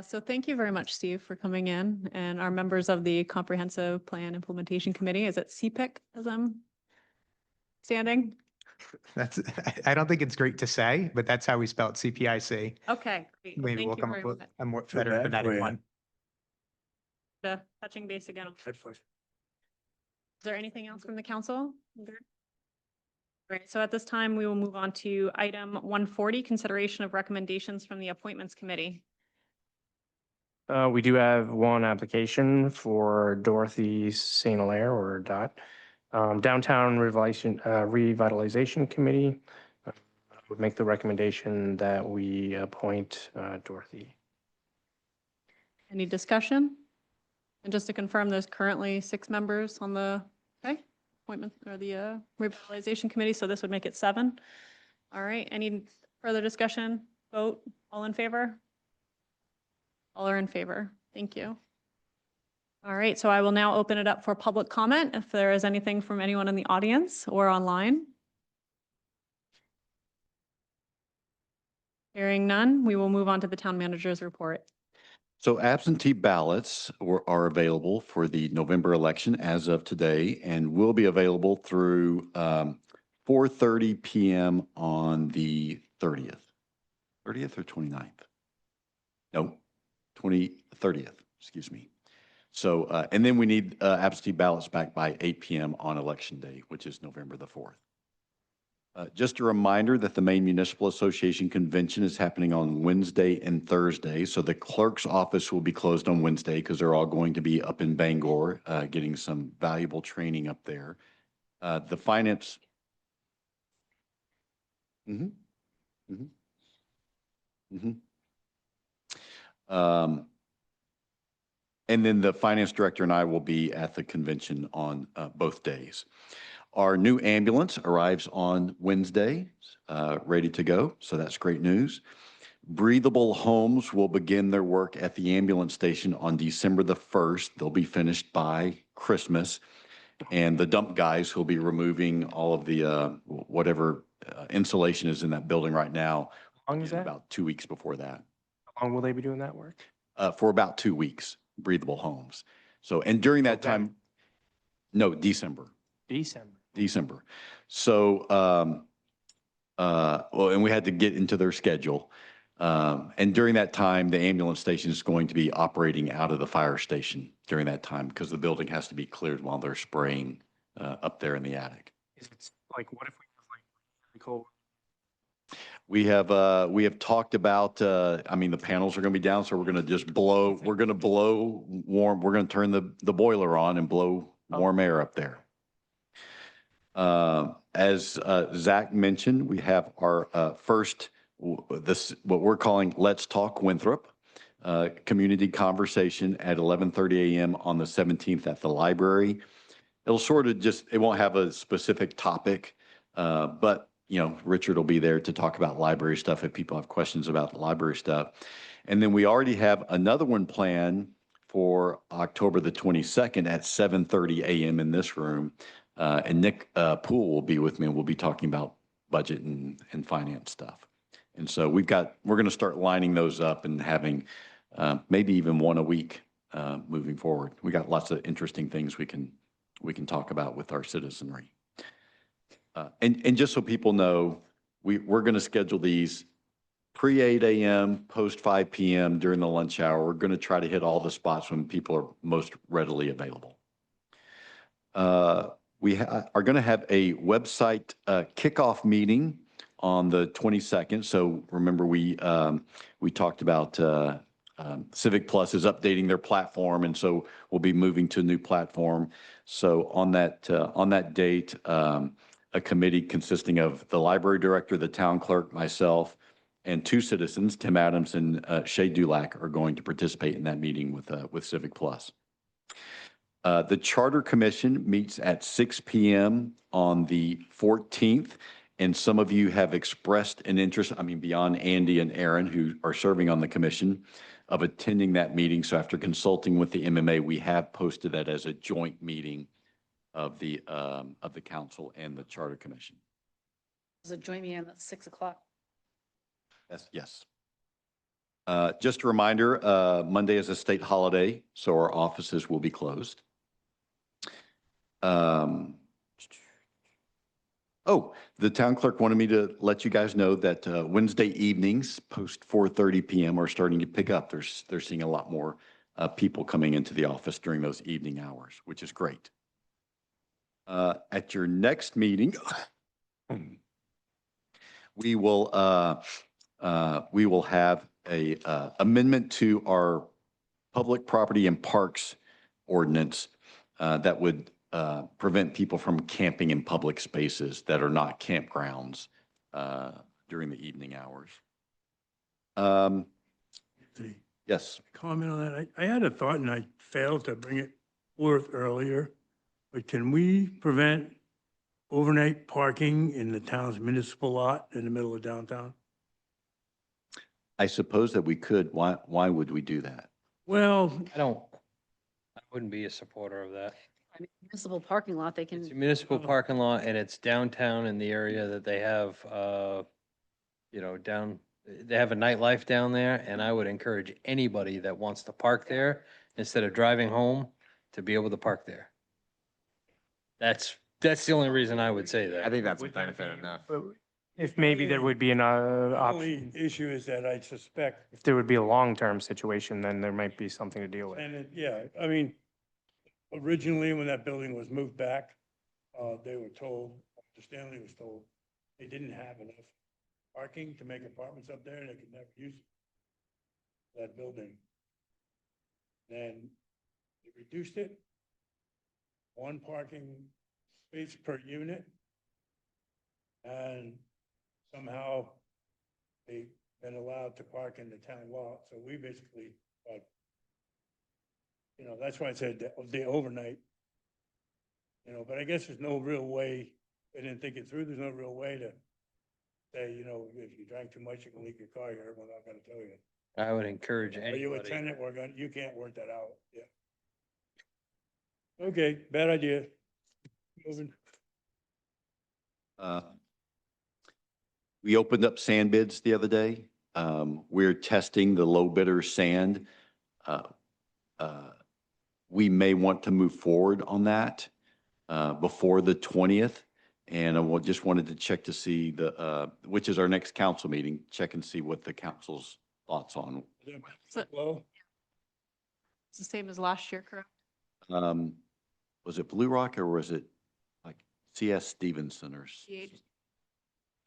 So thank you very much, Steve, for coming in, and our members of the Comprehensive Plan Implementation Committee. Is it CPIC as I'm standing? I don't think it's great to say, but that's how we spell it, CPIC. Okay, great. Well, Maybe thank we'll you come very up with much. a more So better that's phonetic where- one. Touching base again. Is there anything else from the council? Good. All right, so at this time, we will move on to item 140, consideration of recommendations from the Appointments Committee. We do have one application for Dorothy St. Hilaire or Dot. Downtown Revitalization Committee. I would make the recommendation that we appoint Dorothy. Any discussion? And just to confirm, there's currently 6 members on the, appointment or the revitalization committee, so this would make it 7. All right, any further discussion? Vote, all in favor? All are in favor. Thank you. All right, so I will now open it up for public comment if there is anything from anyone in the audience or online. Hearing none, we will move on to the town manager's report. So absentee ballots are available for the November election as of today and will be available through 4:30 PM on the 30th. 30th or 29th? No, 30th, excuse me. So, and then we need absentee ballots back by 8 PM on election day, which is November the 4th. Just a reminder that the Maine Municipal Association Convention is happening on Wednesday and Thursday. So the clerk's office will be closed on Wednesday because they're all going to be up in Bangor, getting some valuable training up there. The finance. And then the finance director and I will be at the convention on both days. Our new ambulance arrives on Wednesday, ready to go. So that's great news. Breathable Homes will begin their work at the ambulance station on December the 1st. They'll be finished by Christmas. And the dump guys will be removing all of the whatever insulation is in that building right now. How long is that? About 2 weeks before that. How long will they be doing that work? For about 2 weeks, Breathable Homes. So, and during that Okay. time, no, December. So, well, and we had to get into their schedule. And during that time, the ambulance station is going to be operating out of the fire station during that time because the building has to be cleared while they're spraying up there in the attic. Is it like, what if we have like really cold? We have talked about, I mean, the panels are going to be down, so we're going to just blow, we're going to blow warm, we're going to turn the boiler on and blow warm air up there. As Zach mentioned, we have our first, what we're calling Let's Talk Winthrop, community conversation at 11:30 a.m. on the 17th at the library. It'll sort of just, it won't have a specific topic, but you know, Richard will be there to talk about library stuff if people have questions about the library stuff. And then we already have another one planned for October the 22nd at 7:30 a.m. in this room. And Nick Poole will be with me and we'll be talking about budget and finance stuff. And so we're going to start lining those up and having maybe even one a week moving forward. We got lots of interesting things we can talk about with our citizenry. And just so people know, we're going to schedule these pre-8 a.m., post 5 p.m. during the lunch hour. We're going to try to hit all the spots when people are most readily available. We are going to have a website kickoff meeting on the 22nd. So remember, we talked about Civic Plus is updating their platform, and so we'll be moving to a new platform. So on that date, a committee consisting of the library director, the town clerk, myself, and 2 citizens, Tim Adams and Shay Dulac, are going to participate in that meeting with Civic Plus. The Charter Commission meets at 6 p.m. on the 14th, and some of you have expressed an interest, I mean, beyond Andy and Aaron, who are serving on the commission, of attending that meeting. So after consulting with the MMA, we have posted that as a joint meeting of the council and the Charter Commission. There's a joint meeting at 6 o'clock. Yes. Just a reminder, Monday is a state holiday, so our offices will be closed. The town clerk wanted me to let you guys know that Wednesday evenings, post 4:30 p.m. are starting to pick up. They're seeing a lot more people coming into the office during those evening hours, which is great. At your next meeting, we will have a amendment to our public property and parks ordinance that would prevent people from camping in public spaces that are not campgrounds during the evening hours. Yes. Comment on that. I had a thought and I failed to bring it forth earlier, but can we prevent overnight parking in the town's municipal lot in the middle of downtown? I suppose that we could. Why would we do that? Well, I wouldn't be a supporter of that. I mean, municipal parking lot, they It's a can, municipal parking lot and it's downtown in the area that they have, they have a nightlife down there, and I would encourage anybody that wants to park there, instead of driving home, to be able to park there. That's the only reason I would say that. I think that's a Would that benefit be- enough. If maybe there would be an the only option, issue is that I suspect, if there would be a long-term situation, then there might be something to deal with. I mean, originally when that building was moved back, they were told, Mr. Stanley was told, they didn't have enough parking to make apartments up there, and they could never use that building. Then they reduced it, 1 parking space per unit, and somehow they've been allowed to park in the town lot. So we basically, that's why I said the overnight, but I guess there's no real way, they didn't think it through, there's no real way to say, if you drank too much, you can leave your car here, we're not gonna tell you. I would encourage Are you a anybody. tenant, you can't work that out, yeah. Okay, bad idea. Moving. We opened up sand bids the other day. We're testing the low bidder sand. We may want to move forward on that before the 20th. And I just wanted to check to see which is our next council meeting, check and see what the council's thoughts on. Well, It's the same as last year, correct? Was it Blue Rock or was it like CS Stevenson or?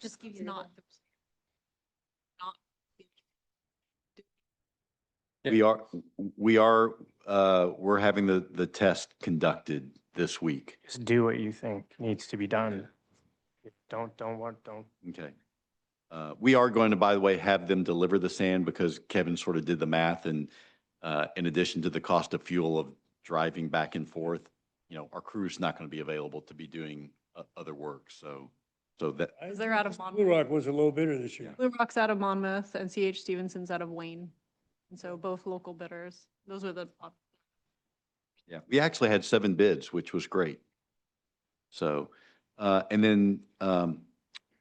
just give It's you not. We're having the test conducted this week. Just do what you think needs to be done. Don't. Okay. We are going to, by the way, have them deliver the sand because Kevin sort of did the math, and in addition to the cost of fuel of driving back and forth, our crew's not going to be available to be doing other work. So that, They're out of Blue Monmouth. Rock was a low bidder this year. Blue Rock's out of Monmouth and CH Stevenson's out of Wayne. And so both local bidders, those were the, yeah, we actually had 7 bids, which was great. So, and then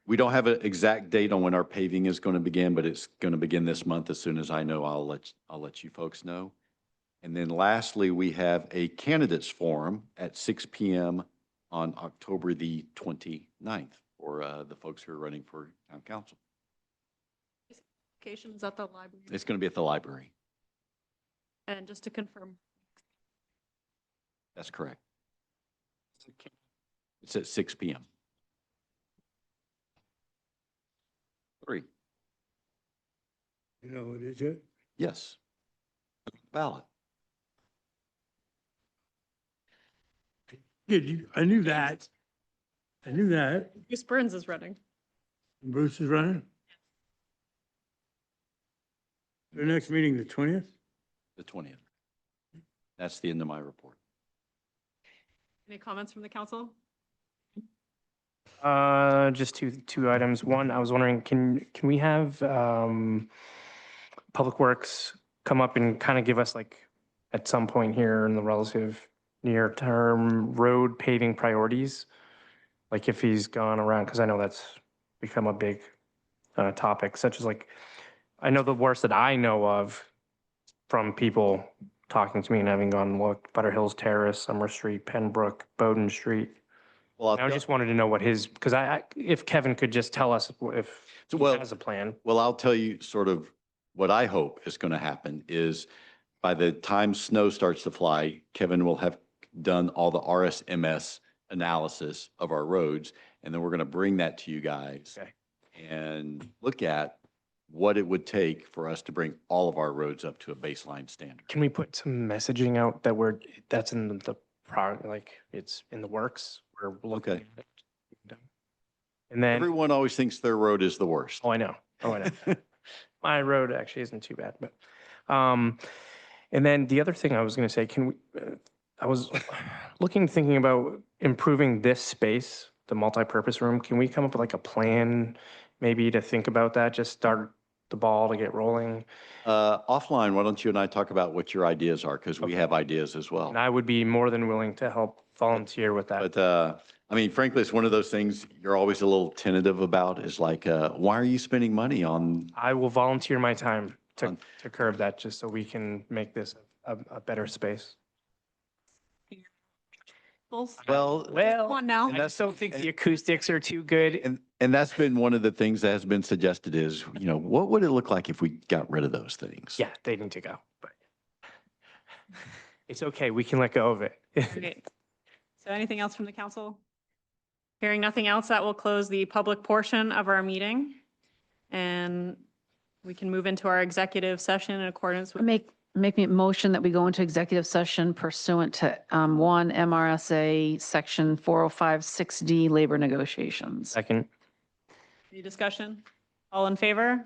we don't have an exact date on when our paving is going to begin, but it's going to begin this month. As soon as I know, I'll let you folks know. And then lastly, we have a candidates forum at 6 p.m. on October the 29th for the folks who are running for town council. Location is at the library. It's going to be at the library. And just to confirm, That's correct. It's at 6 PM. 3, You know what is it? yes. Ballot. I knew that. I knew that. Bruce Burns is running. Bruce is running? The next meeting, the 20th? The 20th. That's the end of my report. Any comments from the council? Just two items. One, I was wondering, can we have Public Works come up and kind of give us like, at some point here in the relative near term, road paving priorities? Like if he's gone around, because I know that's become a big topic, such as like, I know the worst that I know of from people talking to me and having gone and looked, Butter Hills Terrace, Summer Street, Pembroke, Bowden Street. Well, I just wanted to know what his, because if Kevin could just tell us if he Well- has a plan. Well, I'll tell you sort of what I hope is going to happen is by the time snow starts to fly, Kevin will have done all the RSMS analysis of our roads, and then we're going to bring that to you guys Okay. and look at what it would take for us to bring all of our roads up to a baseline standard. Can we put some messaging out that that's in the like it's in the works? We're looking. Okay. at it. And then, Everyone always thinks their road is the worst. oh, I know. Oh, I know. My road actually isn't too bad, but, and then the other thing I was going to say, I was thinking about improving this space, the multipurpose room. Can we come up with like a plan maybe to think about that? Just start the ball to get rolling. Offline, why don't you and I talk about what your ideas are? Because we Okay. have ideas as well. And I would be more than willing to help volunteer with that. But, I mean, frankly, it's one of those things you're always a little tentative about is like, why are you spending money on? I will volunteer my time On- to curb that just so we can make this a better space. Well, Well, Come on now. And I that's- just don't think the acoustics are too good. and that's been one of the things that has been suggested is, what would it look like if we got rid of those things? Yeah, they need to go, but it's okay. We can let go of it. Great. So anything else from the council? Hearing nothing else, that will close the public portion of our meeting. And we can move into our executive session in accordance with. Make me a motion that we go into executive session pursuant to 1 MRSA Section 4056D labor negotiations. Second. Any discussion? All in favor?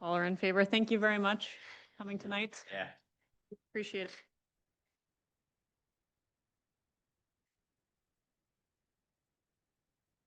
All are in favor. Thank you very much for coming tonight. Yeah. Appreciate it.